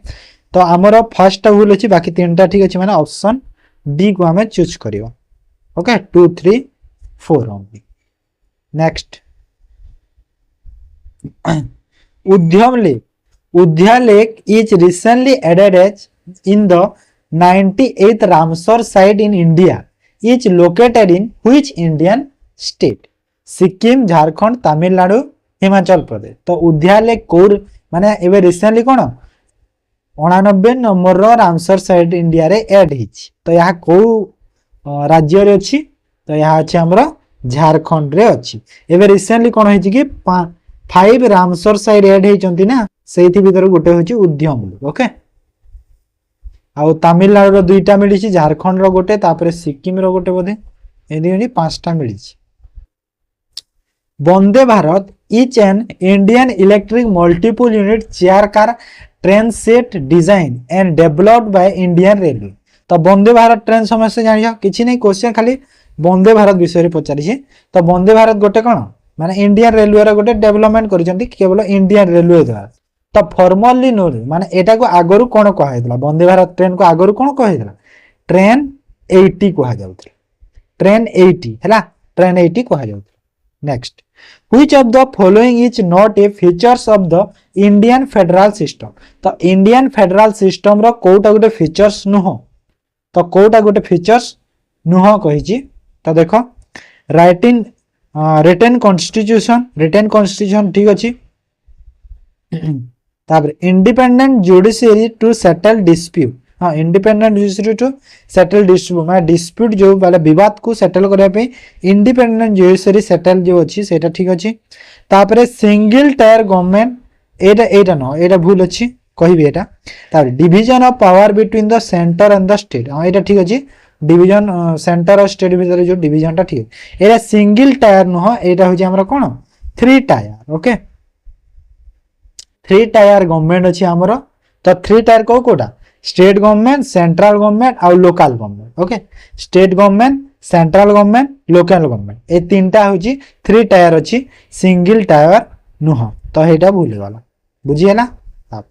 तो हमर फर्स्ट भूल अछि बाकी तीनटा ठीक अछि माने ऑप्शन डी को हमें चूज करियो okay 2 3 4 only next Udhya Lake is recently added as in the 98th Ramsar site in India. Is located in which Indian state? Sikkim Jharkhand Tamil Nadu Himachal Pradesh तो उद्या लेक कोर माने एबे रिसेंटली कोन 89 नंबर रो रामसर साइट इंडिया रे ऐड हिच तो यहाँ को राज्य रे अछि तो यहाँ अछि हमरो झारखंड रे अछि एबे रिसेंटली कोन हिच कि 5 रामसर साइट ऐड हिचंती ना सेठी भीतर गोटे होची उद्यम ओके आउ तमिलनाडु रो दुईटा मिली छि झारखंड रो गोटे तापरे सिक्किम रो गोटे बोधे एदी पांचटा मिली छि Vande Bharat is an Indian electric multiple unit chair car train set design and developed by Indian railway तो वंदे भारत ट्रेन समस्या जानियो किछि नै क्वेश्चन खाली वंदे भारत विषय रे पचारि छि तो वंदे भारत गोटे कोन माने इंडियन रेलवे रो गोटे डेवलपमेंट करिसंती केवल इंडियन रेलवे द्वारा तो फॉर्मली नो माने एटा को आगरु कोन कहा हेतला वंदे भारत ट्रेन को आगरु कोन कहा हेतला ट्रेन 80 कहा जाउतला ट्रेन 80 हैला ट्रेन 80 कहा जाउतला next which of the following is not a features of the Indian federal system तो इंडियन फेडरल सिस्टम रो कोटा गोटे फीचर्स नुह तो कोटा गोटे फीचर्स नुह कहिछि तो देखो राइटिंग रिटन कॉन्स्टिट्यूशन ठीक अछि तापर independent judiciary to settle dispute हां independent judiciary to settle dispute माने डिस्प्यूट जो वाला विवाद को सेटल करबा पे इंडिपेंडेंट जुडिशियरी सेटल जो अछि सेटा ठीक अछि तापर सिंगल टायर गवर्नमेंट एटा न एटा भूल अछि कहिबे एटा तापर division of power between the centre and the state हां एटा ठीक अछि डिवीजन सेंटर और स्टेट भीतर जो डिवीजन टा ठीक एटा सिंगल टायर न एटा होछि हमरा कोन 3 टायर ओके 3 टायर गवर्नमेंट अछि हमरो तो 3 टायर को कोटा स्टेट गवर्नमेंट सेंट्रल गवर्नमेंट और local government okay state government central government local government ए तीनटा होची 3 टायर अछि सिंगल टायर नुह तो हेटा भूल गला बुझियला आप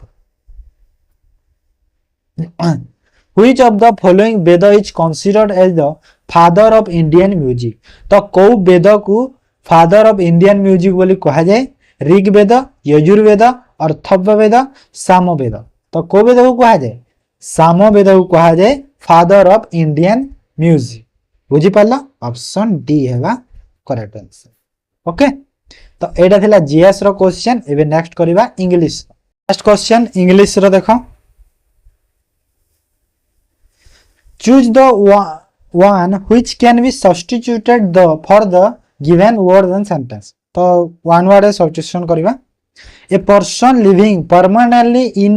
which of the following Veda is considered as the father of Indian music तो को वेद को फादर ऑफ इंडियन म्यूजिक बोली कहा जाय ऋग्वेद यजुर्वेद अर्थव्यवेद सामवेद तो को वेद को कहा जाए सामवेद को कहा जाए फादर ऑफ इंडियन म्यूजिक बुझी पाला ऑप्शन डी हेबा करेक्ट आंसर ओके तो एटा थिला जीएस रो क्वेश्चन एबे नेक्स्ट करिवा इंग्लिश फर्स्ट क्वेश्चन इंग्लिश रो देखो choose the one which can be substituted the for the given word and sentence तो वन वर्ड सब्स्टिट्यूशन करिवा a person living permanently in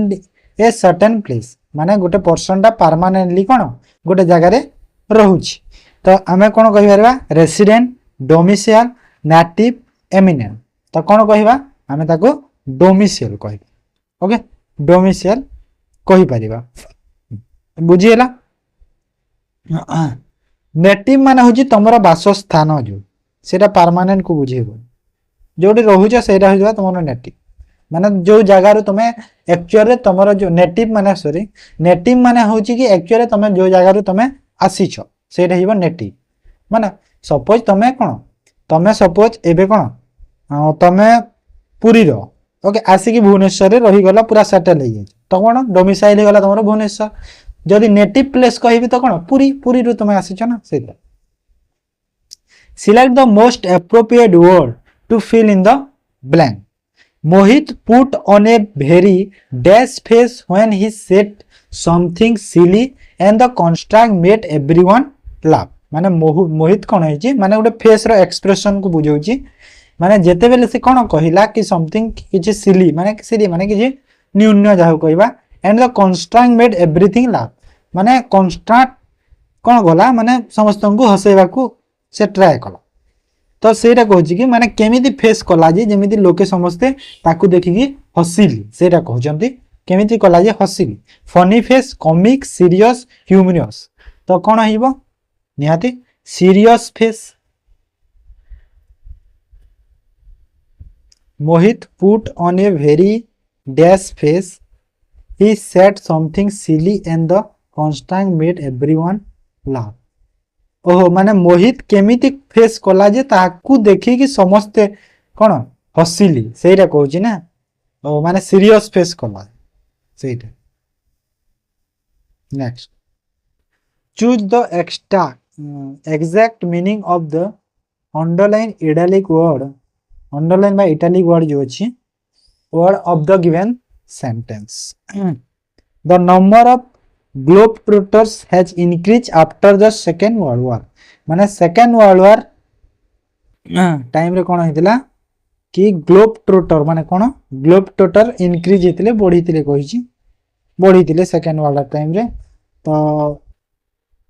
a certain place माने गोटे person टा permanently कोन गोटे जगह रे रहउछि तो हमें कोन कहि परबा रेसिडेंट डोमिसाइल नेटिव एमिनेंट तो कोन कहिबा हमें ताको डोमिसाइल कहिबा ओके डोमिसाइल कहि परिबा बुझियला नेटिव माने होछि तमरा वासस्थान जो सेटा परमानेंट को बुझेबो जोडी रहुछ सेटा होइबा तमरो नेटिव माने जो जगह रो तमे एक्चुअल रे तमरो जो नेटिव माने सॉरी नेटिव माने होछि कि एक्चुअल रे तमे जो जगह रो तमे आसीछ सेटा हिबो नेटिव माने सपोज तमे कोन तमे सपोज एबे कोन तमे पुरी रो ओके आसी कि भुवनेश्वर रे रही गला पूरा सेटल हे तो कोन डोमिसाइल हे गला तमरो भुवनेश्वर जदि नेटिव प्लेस कहबी तो कौन पुरी पुरी रु तुम आसीच ना से select the most appropriate word to fill in the blank Mohit put on a very dash face when he said something silly and the construct made everyone laugh माने मोहित कौन है माने गोटे फेस रो एक्सप्रेशन को बुझाऊँ माने जेते बेले से कौन कहला कि समथिंग किछि सिली माने किछि न्यून्य जाहु कहबा and the construct made everything laugh माने कंस्ट्रक्ट कौन गला माने समस्त को हसैबा को से ट्राए कला तो सेटा कहूँ कि माने केमिति फेस कला जे जेमिति लोके समस्ते ताकू देखिकी हसिली सेटा कहउचंती केमिति कला जे हसिली funny face comic serious humorous तो कौन हिबो निहाती serious face Mohit put on a very dash face he said something silly and the constant made everyone laugh ओहो माने मोहित केमिति फेस कला जे ताकू देखि कि समस्ते कोन हसिली सेटा कहउची ना ओ माने सीरियस फेस कला सेटा next choose the exact meaning of the underline italic word underline by italic word जो अछि word of the given sentence the number of globetrotters has increased after the second world war माने second world war time रे कोन हेतिला कि globetrotter माने कोन globetrotter increase हेतिले बढ़ीतिले कहिछि बढ़ीतिले second world war time रे तो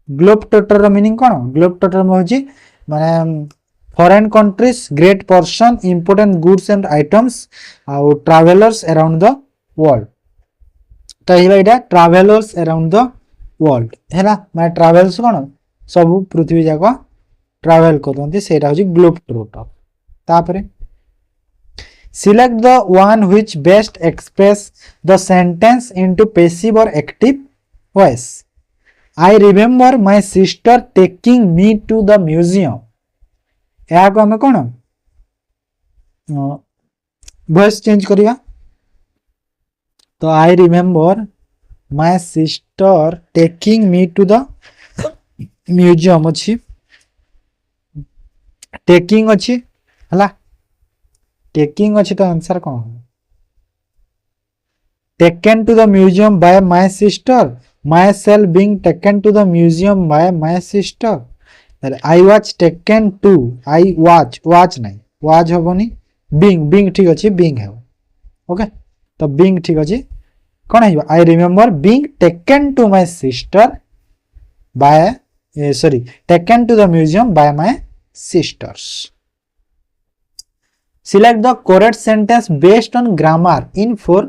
globetrotter रो meaning कोन globetrotter म होछि माने foreign countries great person important goods and items आउ ट्रैवलर्स अराउंड द वर्ल्ड तो ये ट्रैवलर्स अराउंड द वर्ल्ड है मैं ट्रैवल्स कौन सब पृथ्वी जाक ट्रैवल करते सेटा होची ग्लोबट्रोटर तापरे select the one which best express the sentence into passive or active voice I remember my sister taking me to the museum या को हमें कौन वॉइस चेंज करिया तो I remember my sister taking me to the museum अच्छी taking अच्छी हला taking अच्छी तो आंसर कौन taken to the museum by my sister myself being taken to the museum by my sister I was taken to I was नहीं was हबनी being ठीक अच्छी बीइंग है ओके तो बीइंग ठीक अच्छी कौन है I remember being taken to my sister by sorry taken to the museum by my sisters select the correct sentence based on grammar in 4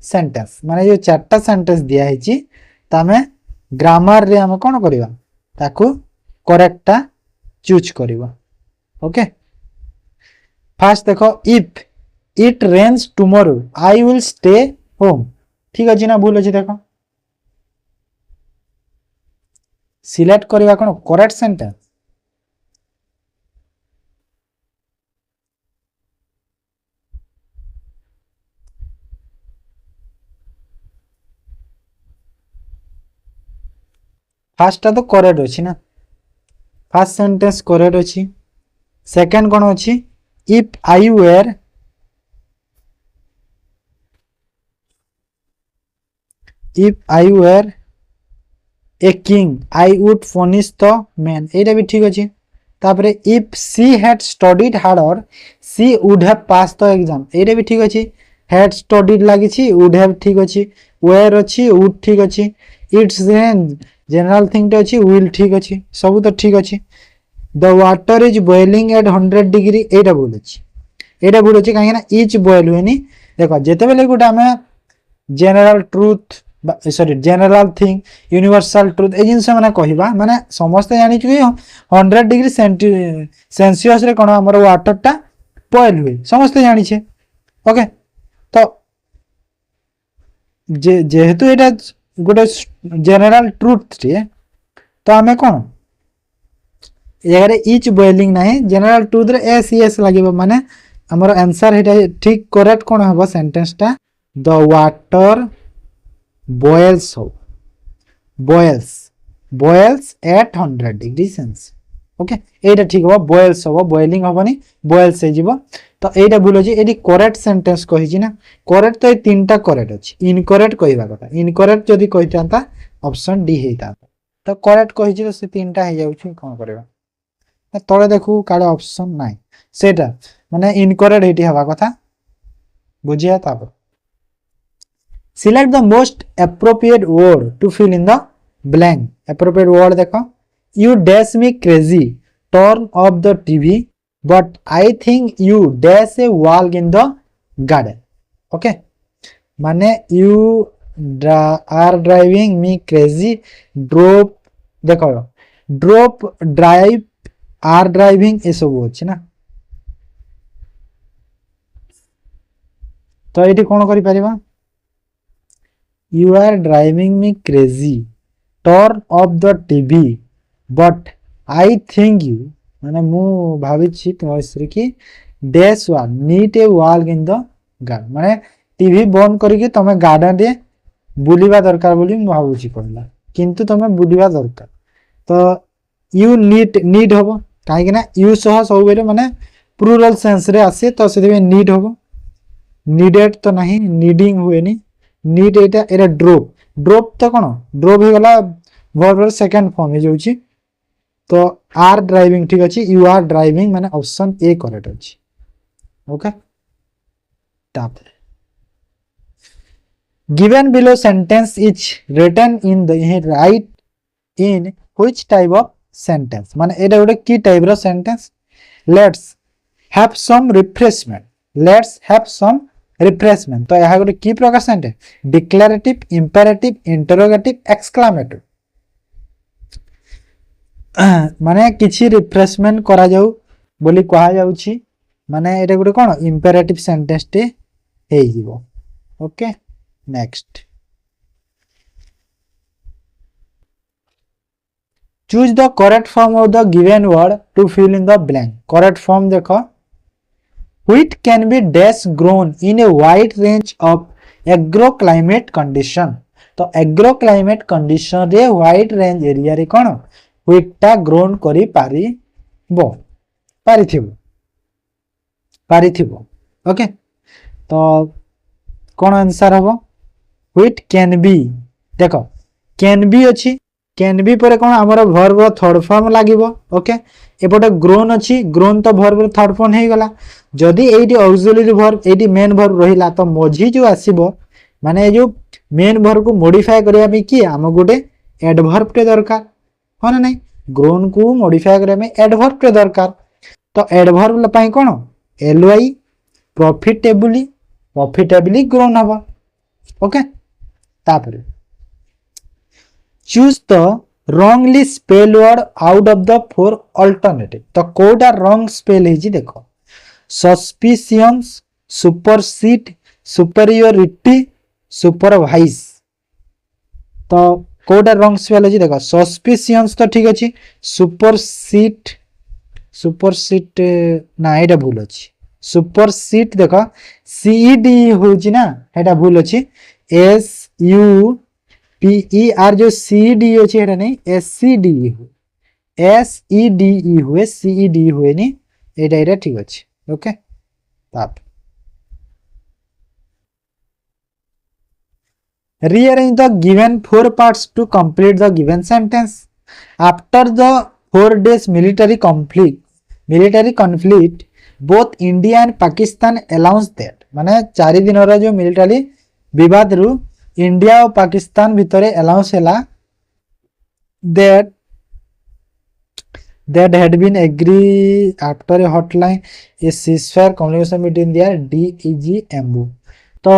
sentence माने जो 4टा सेंटेंस दिया है जी तमे ग्रामर रे हम कोन करबा ताकू करेक्टटा चूज करबा ओके फर्स्ट देखो if it rains tomorrow I will stay home ठीक अछि ना भूल अछि देखो सिलेक्ट करबा कोन करेक्ट सेंटेंस फर्स्ट तो करेक्ट अछि ना फर्स्ट सेंटेंस करेक्ट अछि सेकंड कोन अछि if I were a king I would furnish the man एटा भी ठीक अछि तापरे if she had studied harder she would have pass the exam एटा भी ठीक अछि हैड स्टडीड लागि छी वुड हैव ठीक अछि वेयर अछि वुड ठीक अछि इट्स रेन जनरल थिंग अच्छी विल ठीक अच्छी सब तो ठीक अच्छी the water is boiling at 100 degree एटा भूल अच्छी एटा भूल अच्छी कहीं इज बॉइल हुए देखो जिते बेले गोटे आम general truth sorry general thing universal truth ए जिनस मैंने कहवा माने समस्ते जानी कि 100 डिग्री सेल्सियस रे कोन हमर वाटर टा बॉइल हुए समस्ते जानी छे ओके तो जेहेतु एटा गोटे जनरल ट्रुथ रे तो आमे कोन यारे इच बॉइलिंग नहीं जनरल ट्रुथ रे एस एस लागिबो माने हमर आंसर हेटा ठीक करेक्ट कोन हबो सेंटेंस टा द वाटर बॉइल्स हो boils boils at 100 degree Celsius okay एटा ठीक हो boils हो boiling होबनी boils हे जीवो तो एटा भूल अछि एडी करेक्ट सेंटेंस कहि छी ना करेक्ट तो ए तीनटा करेक्ट अछि इनकरेक्ट कहिबा कथा इनकरेक्ट जदी कहितांता ऑप्शन डी हेता तो करेक्ट कहि छी तो से तीनटा हे जाउ छी कोन करबा तळे देखू काडे ऑप्शन नाही सेटा माने इनकरेक्ट हेटी हवा कथा बुझिया तापर select the most appropriate word to fill in the blank appropriate word देखो you dash me crazy turn off the TV but I think you dash a wall in the garden okay माने you are driving me crazy drop देखो drop drive are driving ए सब होछि ना तो eighty कोन करि परिबा You are driving me crazy. Turn off the TV. But I think you माने मु भाविछि तुमश्री की dash one need a walk in the garden माने टीवी बंद करिके तमे गार्डन रे बुलिबा दरकार बोली मु भाबुछि कहला किंतु तमे बुलिबा दरकार तो you need होबो काहे कि ना you सह सब बेले माने प्लुरल सेंस रे आसे तो सेबे need होबो needed तो नहीं needing हुएनी नीड एटा एरा ड्रॉप तो कोन ड्रॉप हे गला वर्ब सेकंड फॉर्म हे जाउची तो आर ड्राइविंग ठीक अछि यू आर ड्राइविंग माने ऑप्शन ए करेक्ट अछि okay top given below sentence is written in the right in which type of sentence माने एटा गोटे की टाइप रो sentence let's have some refreshment तो यह गोटे की प्रकार sentence declarative imperative interrogative exclamative माने किछि रिफ्रेशमेंट करा जाऊ बोली कहा जाउछि माने एटा गोटे कोन इंपेरेटिव सेंटेंस टे हे जीवो okay next choose the correct form of the given word to fill in the blank correct form देखो Wheat can be dash grown in a wide range of agroclimate condition. तो agroclimate condition रे wide range area रे कौन wheat टा grown करी पारिथिबो okay तो कौन answer हबो wheat can be देखो can be अछि can be पर कौन हमर verb थर्ड फॉर्म लागिबो ओके एपटे ग्रोन अछि ग्रोन तो वर्ब थर्ड फॉर्म हे गला जदी एटी ऑक्सिलरी वर्ब एटी मेन वर्ब रहिला तो मझी जो आसीबो माने जो मेन वर्ब को मॉडिफाई करिया में की हम गोटे एडवर्ब टे दरकार हो ना नहीं ग्रोन को मॉडिफाई करिया में एडवर्ब टे दरकार तो एडवर्ब पई कोन एलवाई प्रॉफिटेबली ग्रोन हबो ओके तापर choose the wrongly spell word out of the four alternative तो कोडा wrong spell है जी देखो suspicions supersede superiority supervise तो कोडा wrong spell है जी देखो suspicions तो ठीक अछि supersede ना एटा भूल अछि supersede देखो ced हो जी ना एटा भूल अछि su PER जो CED अछि हेटा नहीं SCD हुए CED हुए नहीं एटा ठीक अछि ओके ताप rearrange the given four parts to complete the given sentence after the 4 days military conflict both India and Pakistan announced that माने 4 दिन रा जो मिलिटरी विवाद रु इंडिया और पाकिस्तान भितरे अलाउंस हैला that had been agree after a hotline a ceasefire communication between their DEGMO तो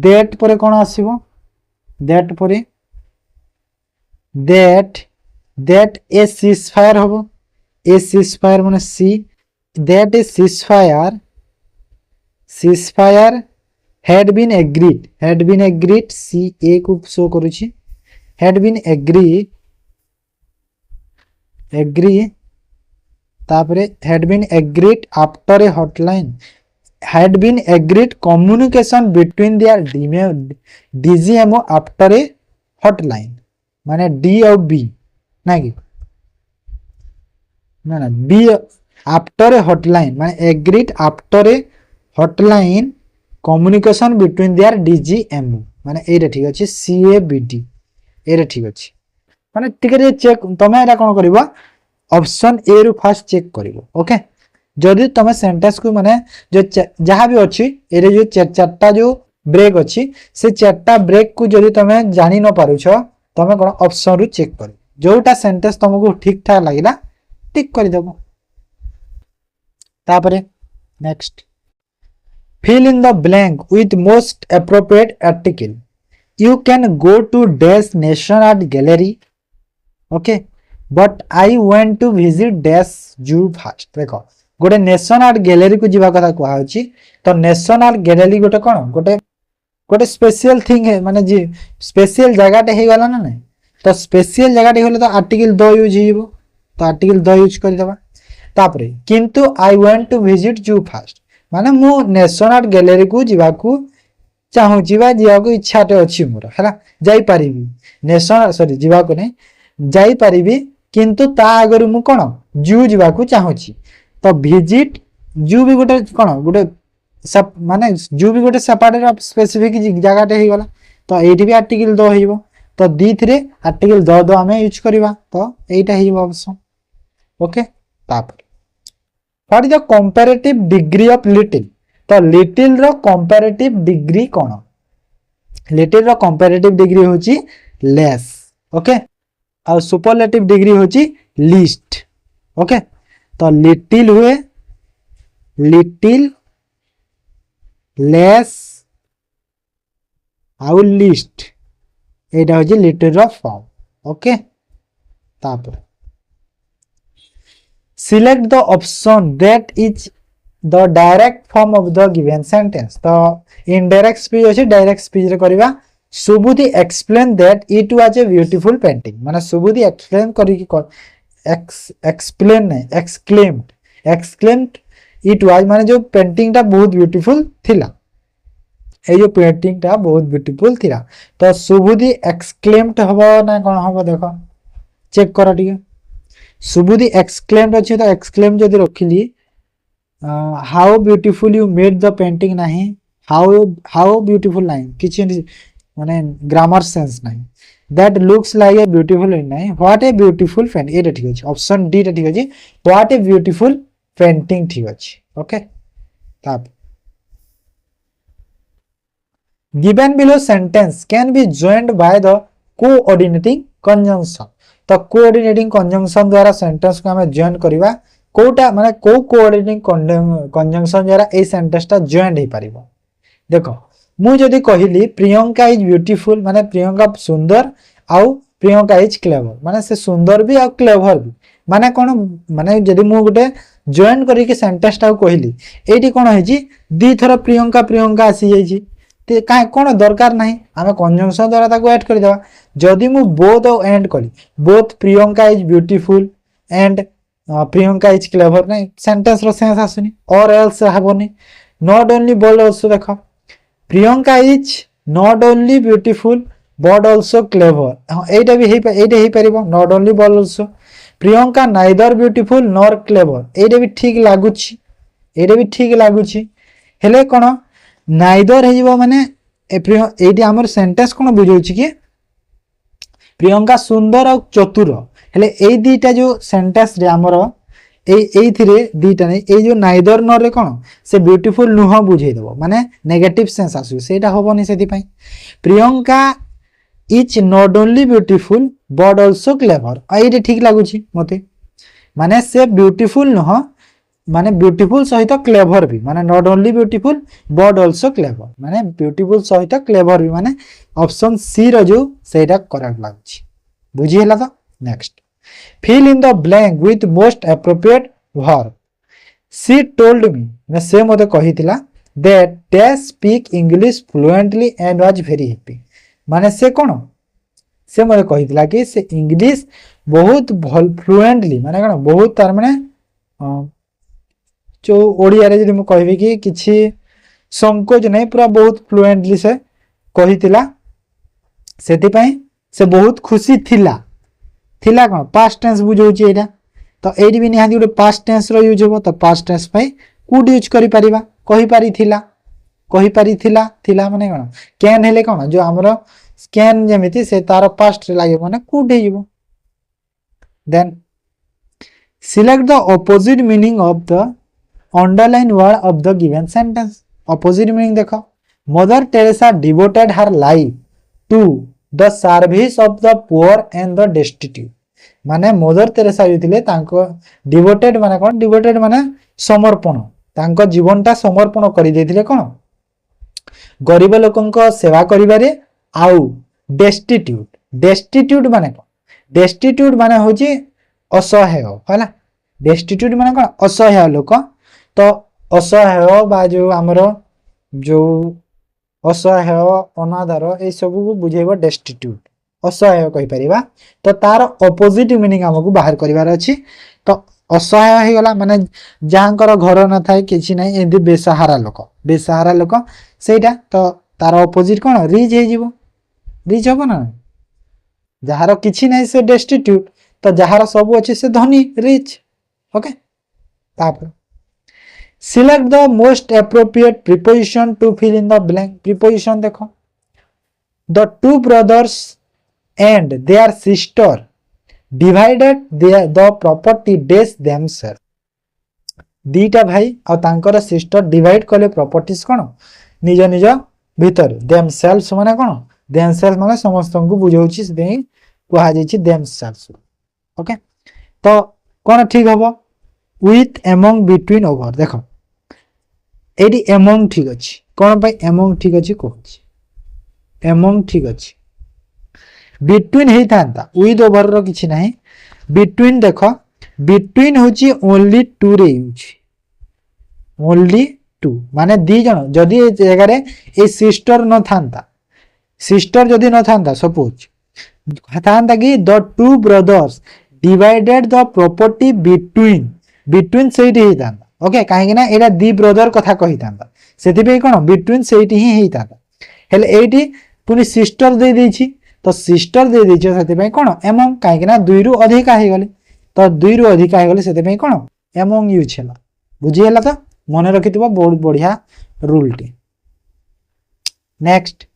that परे कोन आसीबो that परे that a ceasefire होबो a ceasefire माने C that a ceasefire had been agreed C A को show करूची had been agree तापरे had been agreed after a hotline had been agreed communication between their DGMO after a hotline माने D और B ना कि ना ना be after a hotline माने agreed after a hotline communication between their DGMO माने array ठीक अछि सीएबीडी एरे ठीक अछि माने टिके चेक तमे एटा कोन करबो ऑप्शन ए रु फर्स्ट चेक करिवो ओके जदि तमे सेंटेंस को माने जो जहां भी अछि एरे जो चारटा जो ब्रेक अछि से चारटा ब्रेक को जदि तमे जानि न पारुछ तमे कोन ऑप्शन रु चेक कर जोटा सेंटेंस तुमको ठीक ठाक लागिला टिक कर देबो तापरे next fill in the blank with most appropriate article you can go to dash nation art gallery okay but I want to visit dash zoo first देखो गोटे नेशन आर्ट गैलरी को जीवा कथा कहा होची तो नेशन आर्ट गैलरी गोटे कोन गोटे गोटे स्पेशल थिंग है माने जी स्पेशल जगह टे हे गला ना नहीं तो स्पेशल जगह टे होले तो आर्टिकल द यूज हिबो तो आर्टिकल द यूज कर देबा तापरे किंतु आई वांट टू विजिट जू फर्स्ट माने मु नेशन आर्ट गैलरी को जीवा को चाहू जीवा जीवा को इच्छा टे अछि मोर हला जाई परिबी नेशन सॉरी जीवा को नहीं जाई परिबी किंतु ता अगर मु कोन जू जीवा को चाहू छी तो विजिट जू भी गोटे कोन गोटे सब माने जू भी गोटे सेपरेट स्पेसिफिक जगह टे हे गला तो एठी भी आर्टिकल दो हेबो तो दी थ्रे आर्टिकल दो दो हमें यूज करबा तो एटा हेबो ऑप्शन ओके तापर what is the comparative degree of little तो लिटिल रो कंपैरेटिव डिग्री कोन लिटिल रो कंपैरेटिव डिग्री होची लेस ओके और सुपरलेटिव डिग्री होची लीस्ट ओके तो लिटिल हुए लिटिल लेस आउ लिस्ट एटा होची लिटिल रो फॉर्म ओके तापर select the option that is the direct form of the given sentence तो indirect speech अछि direct speech रे करबा सुबुद्धि explain that it was a beautiful painting माने सुबुद्धि explain करी कि explain नहीं exclaimed it was माने जो पेंटिंग ता बहुत ब्यूटीफुल थिला ए जो पेंटिंग ता बहुत ब्यूटीफुल थिला तो सुबुद्धि exclaimed हबो ना कोन हबो देखो चेक करो ठीक सुबुद्धि एक्सक्लेम्ड अछि तो एक्सक्लेम जदि रखिली how beautiful you made the painting नहीं हाउ ब्यूटीफुल नहीं किछि माने ग्रामर सेंस नहीं that looks like a beautiful नहीं व्हाट ए ब्यूटीफुल पेंटिंग एटा ठीक अछि ऑप्शन डी टा ठीक अछि व्हाट ए ब्यूटीफुल पेंटिंग ठीक अछि ओके तब given below sentence can be joined by the coordinating conjunction तो कोऑर्डिनेटिंग कंजंक्शन द्वारा सेंटेंस को हमें जॉइन करबा कोटा माने को कोऑर्डिनेटिंग कंजंक्शन द्वारा ए सेंटेंस ता जॉइन हे परिबो देखो मु जदी कहिली प्रियंका इज ब्यूटीफुल माने प्रियंका सुंदर आउ प्रियंका इज क्लेवर माने से सुंदर भी आ क्लेवर भी माने कोन माने जदी मु गुटे जॉइन करी के सेंटेंस ता कहिली एठी कोन हेजी दी थरा प्रियंका प्रियंका आसी जाईची ते काहे कोन दरकार नाही हमें कंजंक्शन द्वारा ताको ऐड कर देबा जदी मु बोथ और एंड करी both Priyanka is beautiful and Priyanka is clever नहीं सेंटेंस रो सेंस आसुनी और एल्स हबोनी नॉट ओनली बोल्ड आल्सो देखो Priyanka is not only beautiful but also clever एटा भी हे परिबो not only bold also Priyanka neither beautiful nor clever एटा भी ठीक लागुची हेले कोन नाइदर हेजिबो माने एटी हमर सेंटेंस कोन बुझौची कि प्रियंका सुंदर और चतुर हेले ए दीटा जो सेंटेंस रे हमर ए थिरे दीटा नै ए जो नाइदर नॉर रे कोन से ब्यूटीफुल नुह बुझै देबो माने नेगेटिव सेंस आसु सेटा होबोनी सेति पई Priyanka is not only beautiful but also clever एटा ठीक लागुची मते माने से ब्यूटीफुल नुह माने ब्यूटीफुल सहित क्लेवर भी माने not only beautiful but also clever माने ब्यूटीफुल सहित क्लेवर भी माने ऑप्शन सी रो जो सेटा करेक्ट लागुची बुझी हला तो next fill in the blank with most appropriate verb she told me ने से मते कहितिला that dash speak English fluently and was very happy माने से कोन से मते कहितिला कि से इंग्लिश बहुत भल फ्लुएंटली माने कोन बहुत तार माने जो ओडिया रे जदि म कहबी कि किछि संकोच नै पूरा बहुत फ्लुएंटली से कहितिला सेति पई से बहुत खुशी थिला थिला कौन पास्ट टेंस बुझाऊँ यहाँ तो ये भी निहाती गोटे पास्ट टेंस यूज हम तो पास्ट टेंस कूड यूज कहीपरिथिला थिला माने कौन कैन हेले कौन जो आमर कैन जमी से तार पास्ट लगे माने कूड हो then select the opposite meaning of the underline word of the given sentence opposite meaning देखो mother Teresa devoted her life to the service of the poor and the destitute माने mother Teresa जो थे devoted माने कौन devoted माने समर्पण तांको जीवनटा समर्पण कर देथिले कौन गरीब लोकों सेवा करिबारे आउ डेस्टिट्यूट डेस्टिट्यूट माने कौन डेस्टिट्यूट माने होची असहाय है डेस्टिट्यूट माने कौन असहाय लोक तो असहाय बा जो आमर जो असहाय अनादर ये सब को बुझेब डेस्टिट्यूट असहाय कहीपर तो तार अपोजिट मीनिंग आमको बाहर करार अच्छी तो असहाय हो गला माने जहाँकर घर न थाए किसी ना एमती बेसहारा लोक सेटा तो तार अपोजिट कौन रिच हो रिच हम ना जार किसी ना से डेस्टिट्यूट तो जार सब अच्छे से धनी rich okay select the most appropriate preposition to fill in the blank preposition देखो the two brothers and their sister divided the property dash themself दीटा भाई और तांकर सिस्टर डिवाइड कले प्रॉपर्टीज कौन निज निज भीतर देमसेल्फ माने कौन देमसेल्फ माने समस्त को बुझाउछि से कहा जाइछि देमसेल्फ ओके तो कौन ठीक हम विथ एमंग बिटवीन ओवर देखो एडी एमंग ठीक अच्छी कौन पाई एमंग ठीक अच्छी कहूँ एमंग ठीक अच्छी बिटवीन होता विथ ओवर रो किछि नाही बिटवीन देख बिटवीन होची ओनली टू रे यूज ओनली टू माने दी जन जदि ए जगह ए सिस्टर न थांता सिस्टर जदि न थांता सपोज थांता कि the two brothers divided the property between between सेठी होता ओके कहीं ना एटा दी ब्रदर कथा कही था से कौन बिटवीन सेठी ही होता हेले एटी पुनी सिस्टर दे देछि तो सिस्टर दे देछि से कौन एमंग कहीं दुई रु अधिका हो गले तो दुई रु अधिका हो गले से कौन एमंग यूज है बुझीगला तो मन रखि बहुत बढ़िया रूल टी next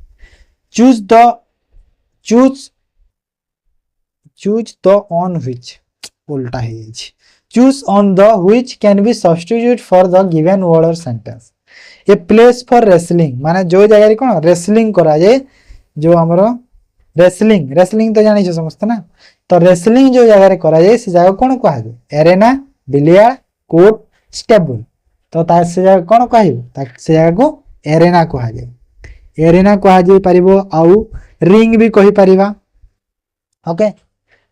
choose the one which उल्टा है choose one the which can be substitute for the given word or sentence a place for wrestling माने जो जगह कौन रेसलिंग करा जाए जो हमर रेसलिंग तो जानी समस्त ना तो रेसलिंग जो जगह करा जाए से जगह कौन कहा जाए एरेना बिलियार्ड कोर्ट स्टेबल तो से जगह कौन कह से जगह को एरेना कहा जाए एरेना कहा जाए परिबो आउ रिंग भी कहि परिबा ओके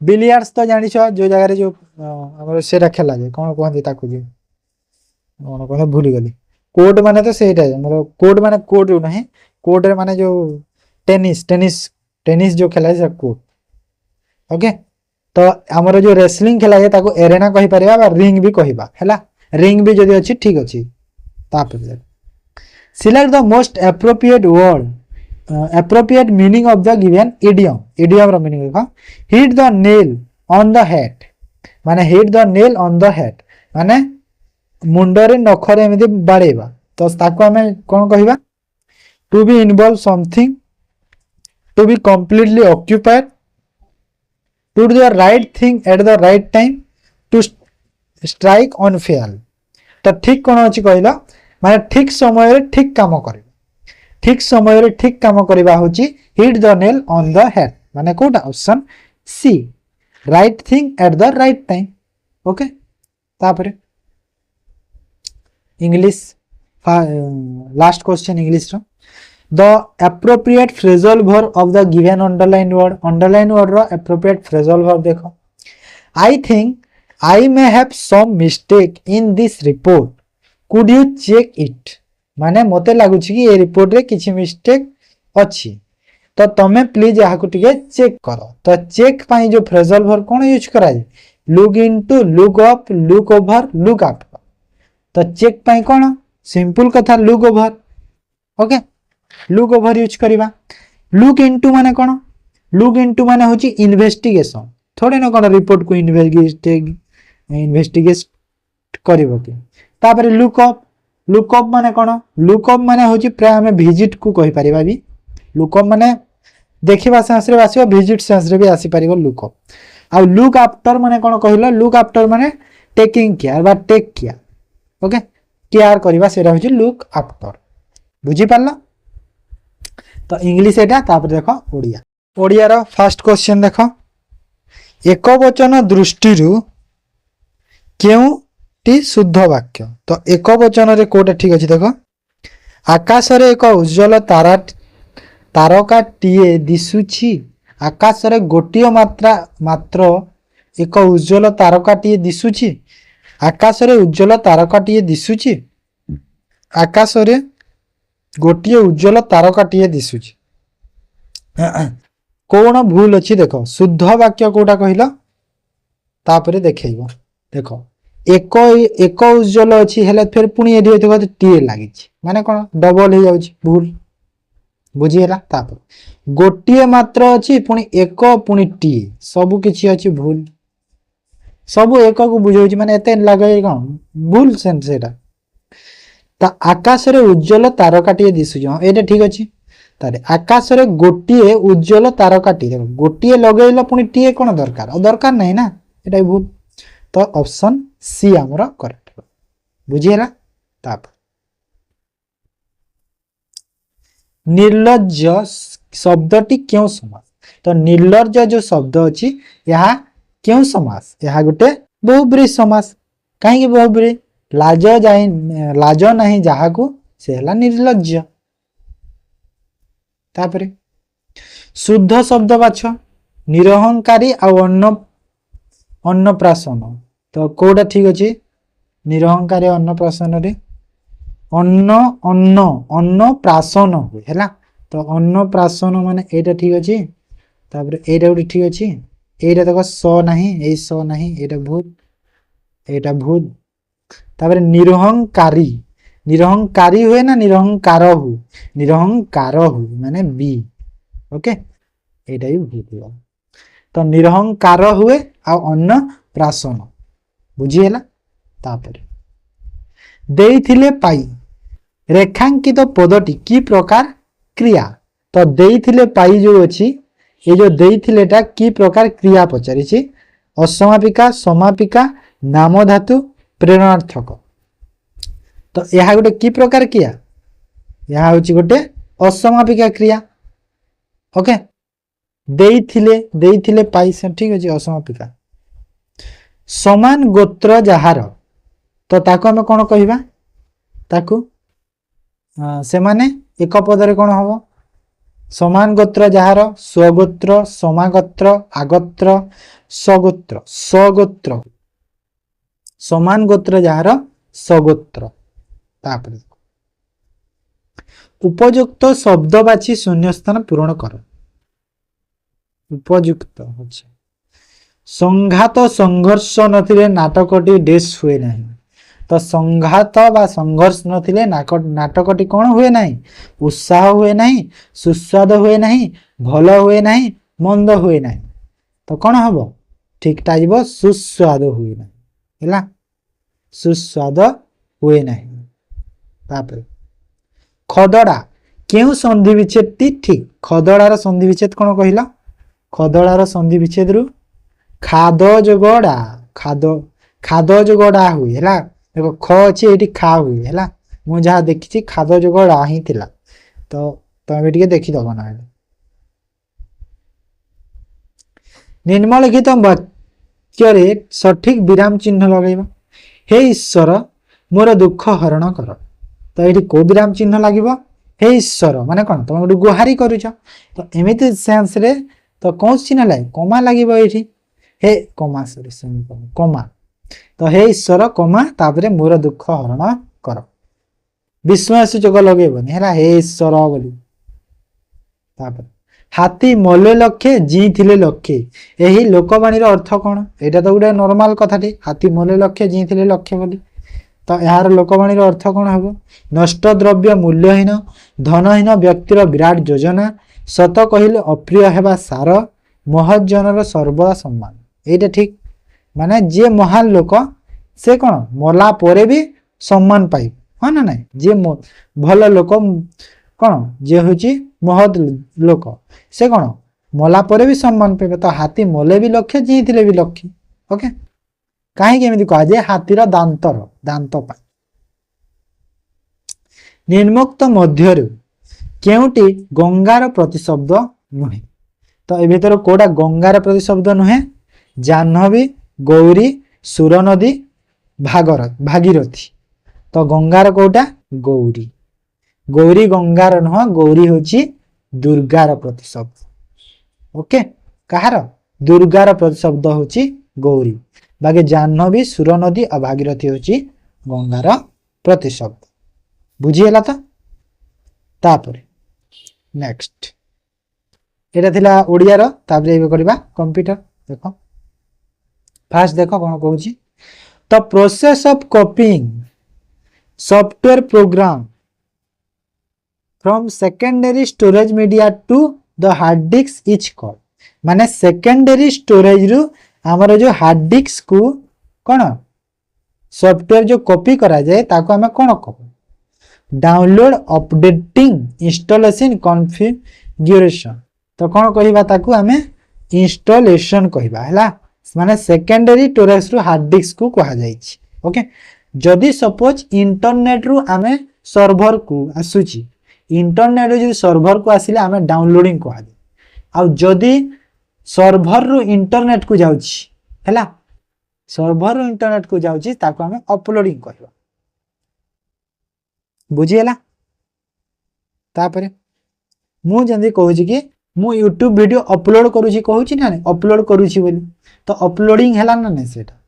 बिलियार्ड्स तो जानी जो जगह जो हमर सेटा खेला जाए कौन कहते ताकू जे कौन कह भूली गली कोर्ट माने तो सेटा हमर कोर्ट माने कोर्ट जो नहीं कोर्ट रे माने जो टेनिस जो खेला है कोर्ट ओके तो हमर जो रेसलिंग खेला जाए ताकू एरेना कहि परिबा बा रिंग भी कहिबा हैला रिंग भी जदी अछि ठीक अछि तापर select the most appropriate word appropriate meaning of the given idiom रो मीनिंग देखो hit the nail on the head माने hit the nail on the head माने मुंडरे नखरे एमि बाड़ेबा तो ताको हमें कोन कहिबा to be involve something to be completely occupied to do the right thing at the right time to strike unfair तो ठीक कोन अछि कहला माने ठीक समय रे ठीक काम करे ठीक समय रे ठीक काम करबा होची hit the nail on the head माने कोटा option C right thing at the right time okay तापरे इंग्लिश लास्ट क्वेश्चन इंग्लिश रो the appropriate phrasal verb of the given underline word रो एप्रोप्रिएट फ्रेजल वर्ब देखो I think I may have some mistake in this report could you check it माने मते लागुच कि ये report रे किछि mistake अछि तो तमे प्लीज यहा को टिके चेक करो तो चेक पाई जो फ्रेजल वर्ब कोन यूज करा जाय look into look up look over look after तो चेक पाई कोन सिंपल कथा look over okay look over use करबा लुक इनटू माने कोन लुक इनटू माने होची इन्वेस्टिगेशन थोड़े न कोन रिपोर्ट को इन्वेस्टिगेट करिवो कि तापर लुकअप माने कोन लुकअप माने होची प्राय हमें विजिट को कहि परिबा भी लुकअप माने देखिबा सेंस रे आसीबो विजिट सेंस रे भी आसी परिबो लुकअप आ लुक आफ्टर माने कोन कहिलो लुक आफ्टर माने टेकिंग केयर बा टेक केयर ओके केयर करबा सेरा होची लुक आफ्टर बुझी पारला तो इंग्लिश एटा तापर देखो Odia Odia row first question देखो एक वचन दृष्टि केउटी शुद्ध वाक्य तो एक वचन रे कोटा ठीक अछि देखो आकाश रे एक उज्जवल तारकाटीए दिसुछि आकाश रे गोटियो मात्र एक उज्जवल तारकाटीए दिसुछि आकाश रे उज्जवल तारकाटीए दिसुछि आकाश रे गोटिए उज्जवल तारकाटीए दिसुछि कौन भूल अच्छी देखो शुद्ध वाक्य कोटा कहला तापरे देखैबो देखो एक उज्जवल अच्छी हेले फिर पुनी एडी देखो टीए लागि माने कोन डबल हो जाउछि भूल बुझिएला तापर गोटिए मात्र अच्छी पुनी एक पुनी टीए सब किछि अछि भूल सब एक को बुझौछि माने एते लागै कोन भूल सेंस एटा ता आकाश रे उज्जवल तारकाटीए दिसुछि हां एटा ठीक अछि तारे आकाश रे गोटिए उज्जवल तारकाटी देखो गोटिए लगैलो पुनी टीए कोन दरकार दरकार नहीं ना एटा भूल तो ऑप्शन सी हमरा करेक्ट बुझिएला ताप निर्लज्ज शब्दटी क्यों समास तो निर्लज्ज जो शब्द अछि यहा क्यों समास यहा गुटे बहुब्री समास काहे कि बहुब्री लाज नहीं जहा को से हला निर्लज्ज तापरे शुद्ध शब्द बाछ निरहंकारी आ अन्नप्राशन तो कोडा ठीक अछि निरहंकारी अन्नप्राशन रे अन्नप्राशन हुए हैला तो अन्नप्राशन माने एटा ठीक अछि तापरे एटा उडी ठीक अछि एटा देखो स नाही ए स नाही एटा भूत तापरे निरहंकारी हुए ना निरहंकार हुए माने बी ओके एटा ही भूल तो निरहंकार हुए आ अन्न प्राशन बुझिएला तापर देइथिले पाई रेखांकित पदटी की प्रकार क्रिया तो देइथिले पाई जो अछि ये जो देइथिलेटा की प्रकार क्रिया पचारि छी असमापिका समापिका नाम धातु प्रेरणार्थक तो यह गोटे की प्रकार क्रिया यह होची गोटे असमापिका क्रिया ओके देइथिले पाई से ठीक अछि असमापिका समान गोत्र जहार तो ताको हम कोन कहिबा ताको से माने एक पद रे कोन हबो समान गोत्र जहार स्वगोत्र समागोत्र आगोत्र सगोत्र समान गोत्र जहार सगोत्र तापर उपयुक्त शब्द बाछि शून्य स्थान पूरण कर उपयुक्त अच्छा संघात संघर्ष नथिले नाटकटी डेस हुए नहीं तो संघात बा संघर्ष नथिले नाटकटी कोन हुए नहीं उत्साह हुए नहीं सुस्वाद हुए नहीं भलो हुए नहीं मंद हुए नहीं तो कोन हबो ठीकटा जीवो सुस्वाद हुए नहीं हैला सुस्वाद हुए नहीं तापर खदड़ा केउ संधि विच्छेद ठीक खदड़ार संधि विच्छेद कोन कहिला खदड़ार संधि विच्छेद रु खाद जोगड़ा खाद जोगड़ा हुए हैला देखो ख अछि एठी खा हुए हैला मु जहा देखि खाद जोगड़ा ही थिला तो तमे टिके देखि दबो ना निम्नलिखित वाक्य रे सठिक विराम चिन्ह लगैबा हे ईश्वर मोर दुख हरण कर तो ये को विराम चिन्ह लगे हे ईश्वर माने कौन तुम गोटे गुहारी करुच तो एमती सेंस रे तो कौन चिन्ह लगे कमा लगे ये हे कमा सॉरी कमा तो हे ईश्वर कमा तापरे मोर दुख हरण कर विस्मय सूचक लगेबनी है हे ईश्वर बोली तापर हाथी मले लक्षे जी थिले लक्षे यही लोकवाणी अर्थ कौन एटा तो गोटे नॉर्मल कथाटी हाथी मले लक्षे जी थिले लक्षे बोली तो यार लोकवाणी अर्थ कौन हम नष्ट द्रव्य मूल्यहीन धनहीन व्यक्तिर विराट योजना सत कहले अप्रिय हेबा सार महत जनर सर्वदा सम्मान एटा ठीक माने जे महान लोक से कौन मला परे भी सम्मान पाई हाँ ना ना जे भल लोक कौन जे हूँ महत लोक से कौन मला परे भी सम्मान पाइबे तो हाथी मले भी लक्ष्य जीते भी लक्ष्य ओके कहीं कह जे हाथीर दांत पाई निर्मुक्त मध्य केउटी गंगार प्रतिशब्द नुहे तो ए भीतर कोडा गंगार प्रतिशब्द नुहे जाह्नवी गौरी सुरनदी भागीरथी तो गंगार कोटा गौरी गौरी गंगार नुह गौरी होची दुर्गार प्रतिशब्द ओके कहार दुर्गार प्रतिशब्द होची गौरी बाकी जाह्नवी सुरनदी और भागीरथी होची गंगार प्रतिशब्द बुझीगला तो तापर नेक्स्ट एटा थिला ओडिया रो तापर एबे करबा कंप्यूटर देखो फास्ट देखो कोन कहूची तो process of copying software program from secondary storage media to the hard disk is called माने सेकेंडरी स्टोरेज रु हमर जो हार्ड डिस्क को कोन सॉफ्टवेयर जो कॉपी करा जाए ताको हमें कोन कहू डाउनलोड अपडेटिंग इंस्टॉलेशन कॉन्फ़िगरेशन तो कौन कहबा ताकू हमें इंस्टॉलेशन कहबा हैला माने सेकेंडरी स्टोरेज रु हार्ड डिस्क को कहा जाईछि ओके जदी सपोज इंटरनेट रु हमें सर्वर को आसुची इंटरनेट रु जो सर्वर को आसिले हमें डाउनलोडिंग कहा जाय आ जदी सर्वर रु इंटरनेट को जाउछि हैला सर्वर रु इंटरनेट को जाउछि ताको हमें अपलोडिंग कहबा बुझीगला तापर मु जंदी कहूची कि मु यूट्यूब वीडियो अपलोड करूची कहूची ना अपलोड करूची बोली तो अपलोडिंग हैला ना नहीं सेटा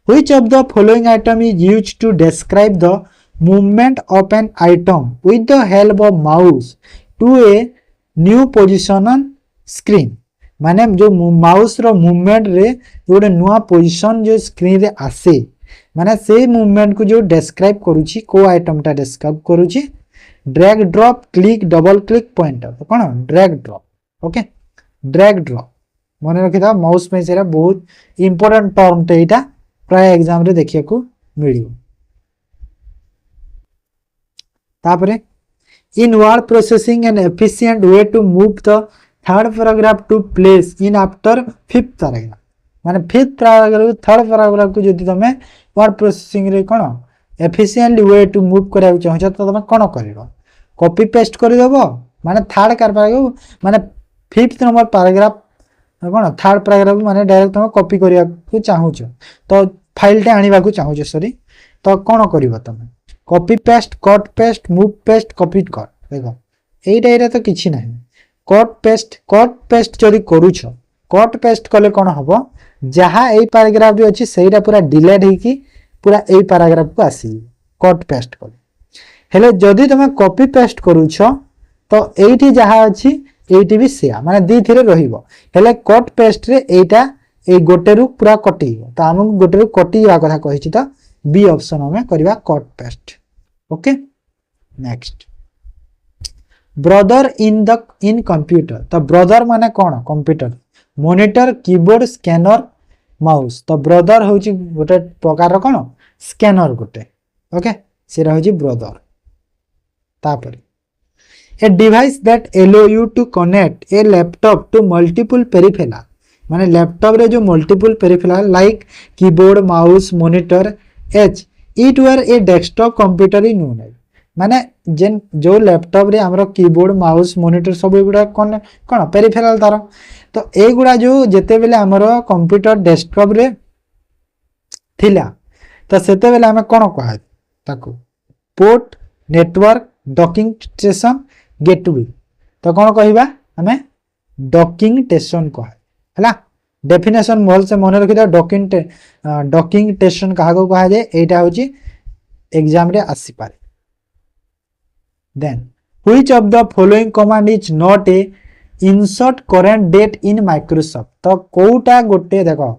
which of the following item is used to describe the movement of an item with the help of mouse to a new position on screen माने जो माउस रो मूवमेंट रे गोटे नुआ पोजीशन जो स्क्रीन रे आसे माने से मूवमेंट को जो डिस्क्राइब करूची को आइटम टा डिस्क्राइब करूची drag drop click double click pointer तो कौन drag drop okay drag drop मन रखी था माउस में सेरा बहुत इंपोर्टेंट टर्म टे एटा प्राय एग्जाम रे देखिया को मिलियो तापरे in word processing an efficient way to move the third paragraph to place in after fifth paragraph माने फिफ्थ पैराग्राफ थर्ड पैराग्राफ को जदी तमे वर्ड प्रोसेसिंग रे कोन एफिशिएंटली वे टू मूव करा चाहछ तो तमे कोन करबो कॉपी पेस्ट कर देबो माने थर्ड पैराग्राफ माने फिफ्थ नंबर पैराग्राफ कोन थर्ड पैराग्राफ माने डायरेक्ट तमे कॉपी करिया को चाहछ तो फाइल टे आनिबा को चाहछ सॉरी तो कोन करबो तमे copy paste cut paste move paste copy cut देखो एटा तो किछि नाही कट पेस्ट जदी करूछ कट पेस्ट कले कोन हबो जहाँ यही पैराग्राफ जो अच्छी सेटा पूरा डिलीट होगी पूरा यही पैराग्राफ को आसी कट पेस्ट कर हेले जदि तुम कॉपी पेस्ट करूछ तो एठी जहाँ अच्छी एठी भी सेया माने दी थिरे रहिबो हेले कट पेस्ट रे एटा ए गोटे रु पूरा कटी तो हम गोटे रु कटी जा कथा कहिछि तो बी ऑप्शन हमें करबा cut paste okay next brother in computer तो ब्रदर माने कोन computer monitor keyboard scanner mouse तो ब्रदर होची गोटे प्रकार कोन स्कैनर गोटे ओके सेरा होची ब्रदर तापर a device that allow you to connect a laptop to multiple peripheral माने लैपटॉप रे जो multiple peripheral like keyboard mouse monitor as it were a desktop computer in unit माने जेन जो लैपटॉप रे हमरो कीबोर्ड माउस मॉनिटर सब एगुडा कोन कोन पेरिफेरल तार तो एगुडा जो जेते बेले हमरो कंप्यूटर डेस्कटॉप रे थिला तो सेते बेले हमें कोन कहै ताको port network docking station gateway तो कोन कहिबा हमें डॉकिंग स्टेशन कहै हला डेफिनेशन मोल से मन रखि द डॉकिंग स्टेशन कहा को कहा जाय एटा होची एग्जाम रे आसी पारे then which of the following command is not a insert current date in Microsoft तो कोटा गोटे देखो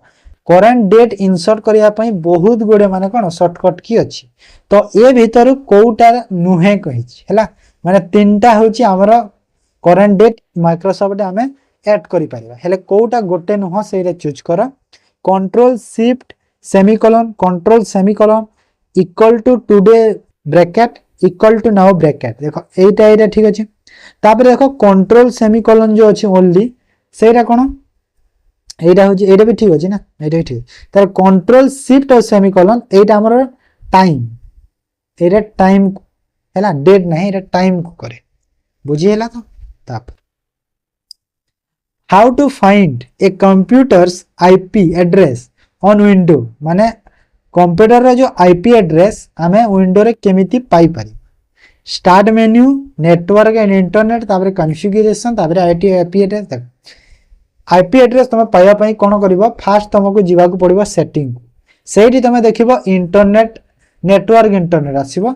करंट डेट इंसर्ट करिया पई बहुत गोडे माने कोन शॉर्टकट की अछि तो ए भीतर कोटा नुहे कहिछि हला माने तीनटा होछि हमर करेन्ट डेट माइक्रोसॉफ्ट आम एड कर कोटा गोटे नुह से चूज कर control shift semicolon control semicolon equal to today bracket equal to now bracket देखो एटा ठीक अच्छे तापर देखो कंट्रोल सेमिकोलन जो अच्छे ओनली सेटा कौन एटा भी ठीक अच्छे ना एटा भी ठीक तार कंट्रोल शिफ्ट और सेमिकोलन एटा हमर टाइम एटा टाइम हैला डेट नहीं एटा टाइम को करे बुझी हैला तो ताप how to find a computer's IP address on window माने कंप्यूटर रे जो आईपी एड्रेस हमें विंडो रे केमिति पाई पारी start menu network and internet तापर कॉन्फ़िगरेशन तापर आईपी एड्रेस तक आईपी एड्रेस तुम पाइबा पई कोन करबो फास्ट तुमको जीवा को पड़िबो सेटिंग सेठी तुम देखिबो इंटरनेट नेटवर्क इंटरनेट आसीबो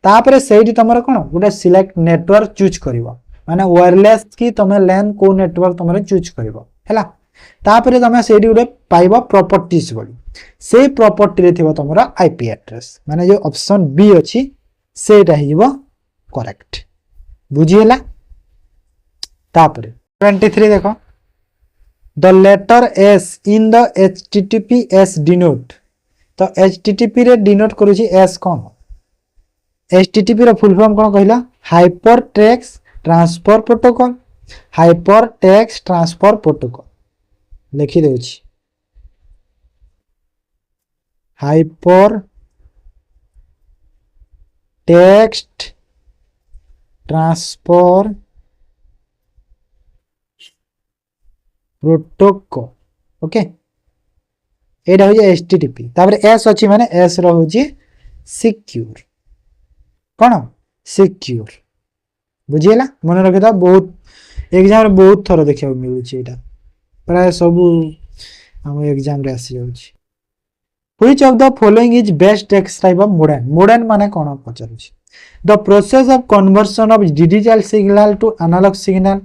तापर सेठी तुमर कोन गोटे सिलेक्ट नेटवर्क चूज करबो माने वायरलेस की तुम लैन को नेटवर्क तुम चूज करबो हैला तापर तुम सेठी गोटे पाइबो प्रॉपर्टीज बोली से प्रॉपर्टी रे थिबो तुमर आईपी एड्रेस माने जो ऑप्शन बी अछि सेटा हिबो करेक्ट बुझी हैला तापर 23 देखो the letter S in the https denote तो http रे डिनोट करूची एस कोन http रो फुल फॉर्म कोन कहला hyper text transfer protocol hyper text transfer protocol लिखि देउची hyper text transfer protocol okay एटा हो http तापर एस अछि माने एस रो होची सिक्योर कोन सिक्योर बुझिएला मन रखिता बहुत एग्जाम रे बहुत थरो देखिया मिलु छी एटा प्राय सब हम एग्जाम रे आसी जाउ छी which of the following is best describe of modem modem माने कोन पचारु छी the process of conversion of digital signal to analogue signal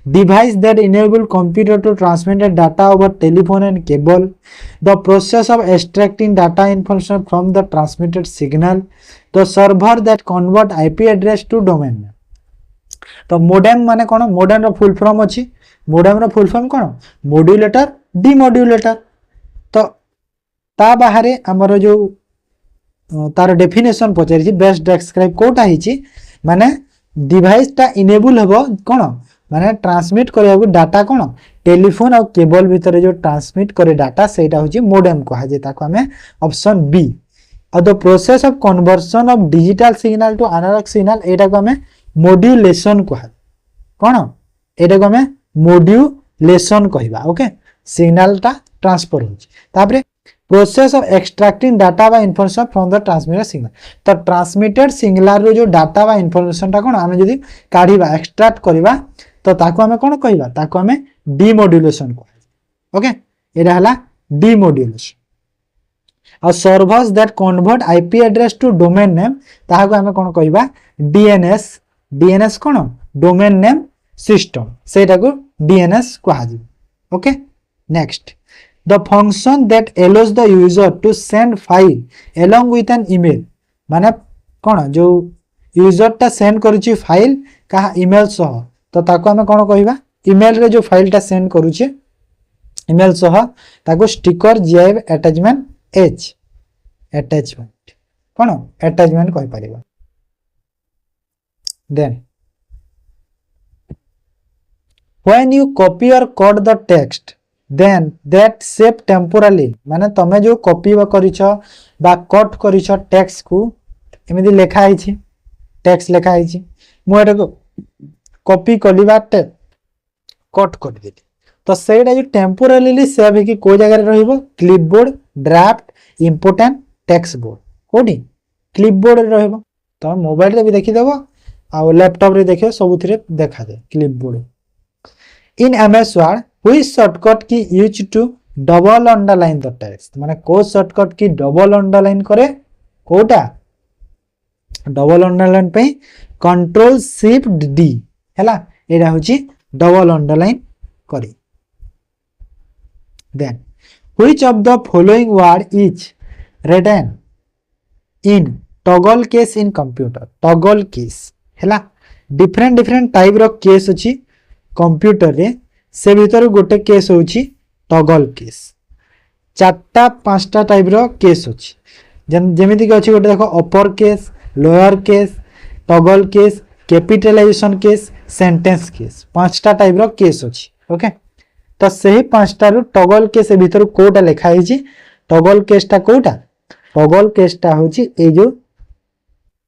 device that enable computer to transmit data over telephone and cable the process of extracting data information from the transmitted signal the server that convert IP address to domain तो modem माने कोन modem रो full form अछि modem रो full form कोन modulator demodulator तो ता बाहरे हमर जो तार definition पचारि छी बेस्ट डिस्क्राइब कोटा हिची माने डिवाइस ता इनेबल हबो कोन माने ट्रांसमिट करिया डाटा कोन टेलीफोन और केबल भीतर जो ट्रांसमिट करे डाटा सेटा होची मोडेम कहा जे ताको हमें ऑप्शन बी और the process of conversion of digital signal to analogue signal एटा को हमें मॉड्यूलेशन कहा कोन एटा को हमें मॉड्यूलेशन कहिबा ओके सिग्नल ता ट्रांसफर होची तापरे प्रोसेस ऑफ एक्सट्रैक्टिंग डाटा बा information from the transmitted signal तो ट्रांसमिटेड सिग्नल रो जो डाटा बा इन्फॉर्मेशन ता कोन हमें जदी काढीबा एक्सट्रैक्ट करबा तो ताको हमें कोन कहिबा ताको हमें डीमॉड्यूलेशन कह ओके एटा हला demodulation or servers that convert IP address to domain name ताको हमें कोन कहिबा डीएनएस डीएनएस कोन डोमेन नेम सिस्टम सेटा को डीएनएस कहा जी okay next the function that allows the user to send file along with an email माने कोन जो यूजर ता सेंड करूची फाइल का ईमेल सह तो ताको हमें कोन कहिबा ईमेल रे जो फाइल ता सेंड करूची ईमेल सह ताको स्टिकर जीआईएफ अटैचमेंट एच अटैचमेंट कोन अटैचमेंट कहि परिबा then when you copy or code the text then that save temporarily माने तमे जो कॉपी करिछ बा कट करिछ टेक्स्ट को एमिति लेखा आइछि टेक्स्ट लेखा आइछि मु एटा को कॉपी कली बाटे कट कर देली तो सेटा जो टेम्पोरारीली सेव हे कि को जगह रे रहइबो clipboard draft important text board कोडी क्लिपबोर्ड रे रहइबो तो मोबाइल रे भी देखि देबो आ लैपटॉप रे देखियो सबुथिरे देखा the clipboard in MS word which shortcut key used to double underline the text माने को शॉर्टकट की डबल अंडरलाइन करे कोटा डबल अंडरलाइन पे कंट्रोल शिफ्ट डी हैला एडा होची डबल अंडरलाइन करी then which of the following word is written in toggle case in computer toggle case हैला डिफरेंट डिफरेंट टाइप रो केस अछि कंप्यूटर रे से भीतर गोटे केस होछि टॉगल केस चारटा पांचटा टाइप रो केस अछि जेमिति कि अछि गोटे देखो upper case lower case toggle case capitalization case sentence case पांचटा टाइप रो केस अछि ओके तो सही पांचटा रो टॉगल केस भीतर कोटा लिखा हिची टॉगल केसटा कोटा टॉगल केसटा होछि ए जो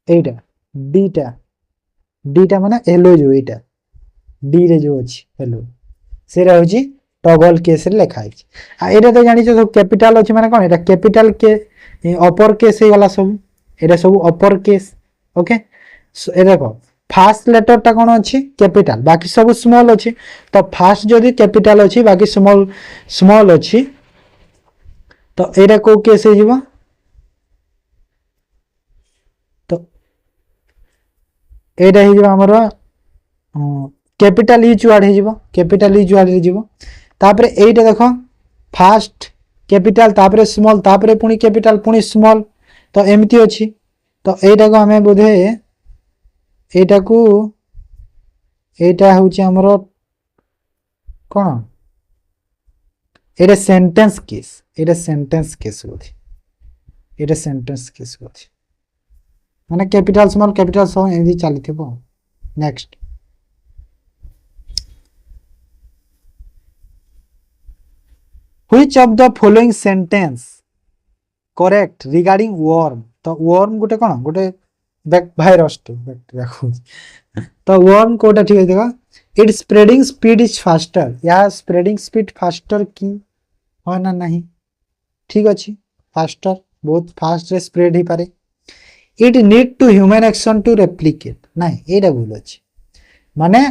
एटा डीटा माने हेलो जो एटा डी रे जो अछि हेलो से रहउछि टॉगल केस रे लिखा हिची आ एटा तो जानि छ कैपिटल अछि माने कोन एटा कैपिटल के अपर केस हे वाला सब एटा सब अपर केस ओके ए देखो फास्ट लेटर टा कोन अछि कैपिटल बाकी सब स्मॉल अछि तो फास्ट जदी कैपिटल अछि बाकी स्मॉल स्मॉल अछि तो एटा को केस हे जीवा तो एटा हे जीवा हमर कैपिटल इच वर्ड हे जीवा कैपिटल इच वर्ड हे जीवा तापरे एटा देखो फास्ट कैपिटल तापरे स्मॉल तापरे पुनी कैपिटल पुनी स्मॉल तो एमती अछि तो एटा को हमें बोधे एटा को एटा होछि हमर कोन एटा सेंटेंस केस होछि एटा सेंटेंस केस होछि माने कैपिटल सब एमती चलिथिबो next Which of the following sentence correct regarding worm तो worm गोटे कोन गोटे भाइरस तो देखो तो worm कोटा ठीक है देखो its spreading speed is faster या spreading speed faster की हो ना नहीं ठीक अछि faster बहुत फास्ट रे स्प्रेड ही पारे it need to human action to replicate नहीं एटा भूल अछि माने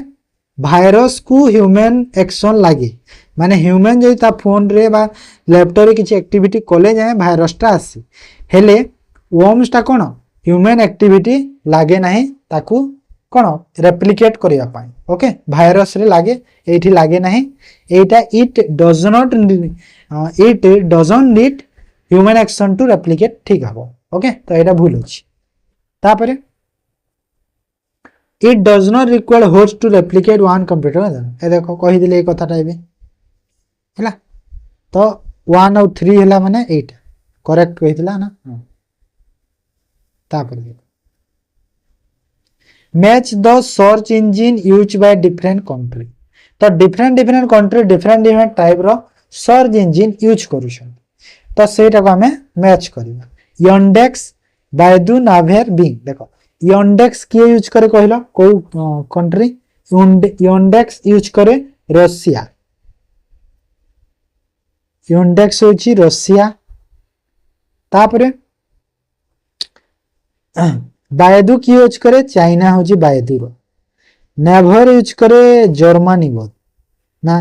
भाइरस को ह्यूमन एक्शन लागे माने ह्यूमन जो ता फोन रे बा लैपटॉप रे किछि एक्टिविटी कोले जाए भाइरस टा आसी हेले वर्म्स टा कोन ह्यूमन एक्टिविटी लागे नहीं ताकू कोन रेप्लिकेट करिया पाए ओके भाइरस रे लागे एठी लागे नहीं एटा it doesn't need human action to replicate ठीक हबो ओके तो एटा भूल अछि तापरे it does not require host to replicate one computer ए देखो कहि दिले ए कथाटा एबे हला तो 1 और 3 हला माने 8 करेक्ट कहि दिला ना तापर match the search engine used by different country तो डिफरेंट कंट्री डिफरेंट टाइप रो सर्च इंजन यूज करूछन तो सेटा को हमें मैच करबा यंडेक्स बायदू नाभेर बिंग देखो यंडेक्स किए यूज करे कहलो को कंट्री यंडेक्स यूज करे रशिया यंडेक्स होची रशिया तापरे बायदू की यूज करे चाइना होची बायदू रो नेभर यूज करे जर्मनी बोध ना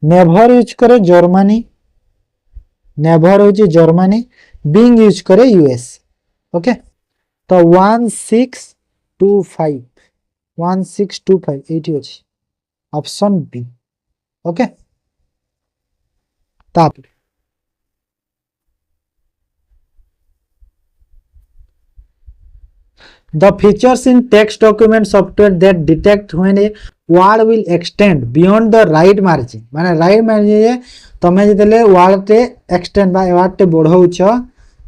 नेभर यूज करे जर्मनी नेभर होची जर्मनी बिंग यूज करे यूएस ओके तो 1625 एटी अछि ऑप्शन बी ओके ताप the features in text document software that detect when a word will extend beyond the right margin माने right margin तमे जतले word ते extend बा word ते बढ़ौछ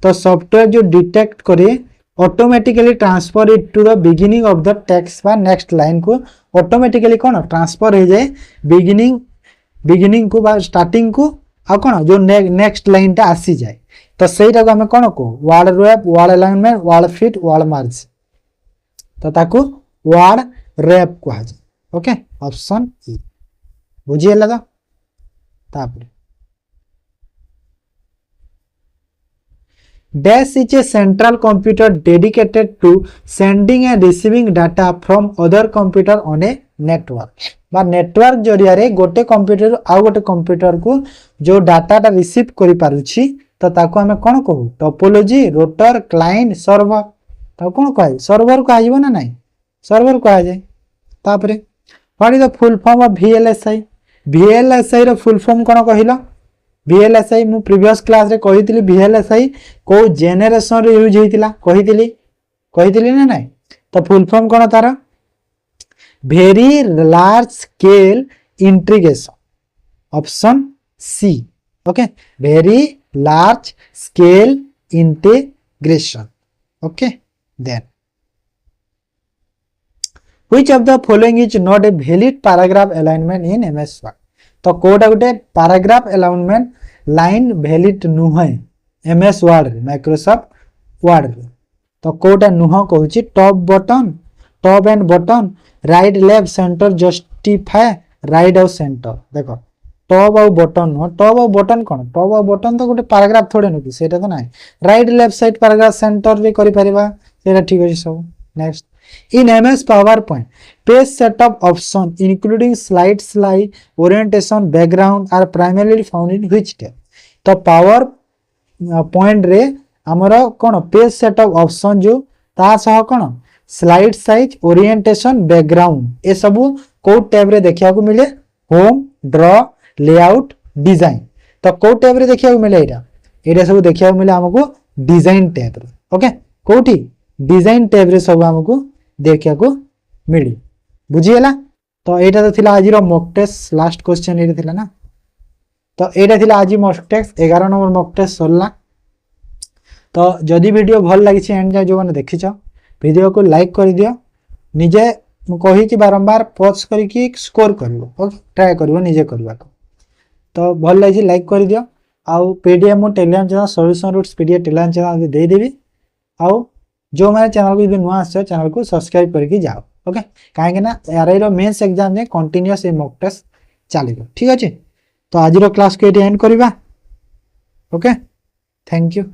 तो सॉफ्टवेयर जो डिटेक्ट करे automatically transfer it to the beginning of the text बा next line को ऑटोमेटिकली कोन ट्रांसफर हो जाए बिगिनिंग को बा स्टार्टिंग को आ कोन जो नेक्स्ट लाइन ता आसी जाए तो सेटा को हम कोन को word wrap word alignment word fit word merge तो ताकू वर्ड रैप कहा जाए ओके ऑप्शन ई बुझिए लगा तापर Dash is a central computer dedicated to sending and receiving data from other computer on a network बा नेटवर्क जरिया रे गोटे कंप्यूटर आ गोटे कंप्यूटर को जो डाटा टा रिसीव करि पारुछि तो ताको हमें कोन कहू टोपोलॉजी रोटर क्लाइंट सर्वर तो कोन कहै सर्वर को आइबो ना नहीं सर्वर को आ जाए तापरे what is the full form of VLSI रो फुल फॉर्म कोन कहिलो VLSI मु प्रीवियस क्लास रे कहितली VLSI को जेनरेशन रे यूज हेतिला कहितली ना नहीं तो फुल फॉर्म कोन तार very large scale integration. Option C. Okay, very large scale integration. Okay, then which of the following is not a valid paragraph alignment in MS Word? तो कोटा गोटे paragraph alignment line valid नुहे MS Word Microsoft Word तो कोटा नुह कहूँ top and bottom right left center justify right और center देखो top और button नुह टॉप और बटन कौन टॉप और बटन तो गोटे पैराग्राफ थोड़े नुकी सेटा तो नाही right left side paragraph centre भी करि परिबा सेटा ठीक अछि सब next in MS PowerPoint page setup option including slide orientation background are primarily found in which tab तो पावर पॉइंट रे हमर कोन पेज सेटअप ऑप्शन जो ता सह कोन स्लाइड साइज ओरिएंटेशन बैकग्राउंड ए सब को टैब रे देखिया को मिले होम ड्रॉ लेआउट डिजाइन तो को टैब रे देखिया को मिले एटा सब देखिया को मिले हमको डिजाइन टैब रे ओके कोठी डिजाइन टैब रे सब हमको देखिया को मिली बुझिएला तो एटा तो थिला आज रो मॉक टेस्ट लास्ट क्वेश्चन एटा थिला ना तो एटा थिला आज mock test 11 number mock test सरला तो जदि वीडियो भल लागिछि एंड जा जो माने देखिछ वीडियो को लाइक कर दियो निजे कहि कि बारंबार पॉज करी कि स्कोर करिवो ओके ट्राई करिवो निजे करबा तो भल लागिछि लाइक कर दियो आउ पीडीएफ मो Telegram channel solution roots PDF Telegram channel दे देबी आउ जो माने चैनल को नुआ आछे चैनल को सब्सक्राइब करके जाओ ओके काहे ना आरआई रो मेंस एग्जाम में कंटीन्यूअस ए मॉक टेस्ट चलेगा ठीक अछि तो आज रो क्लास को एंड करबा ओके थैंक यू।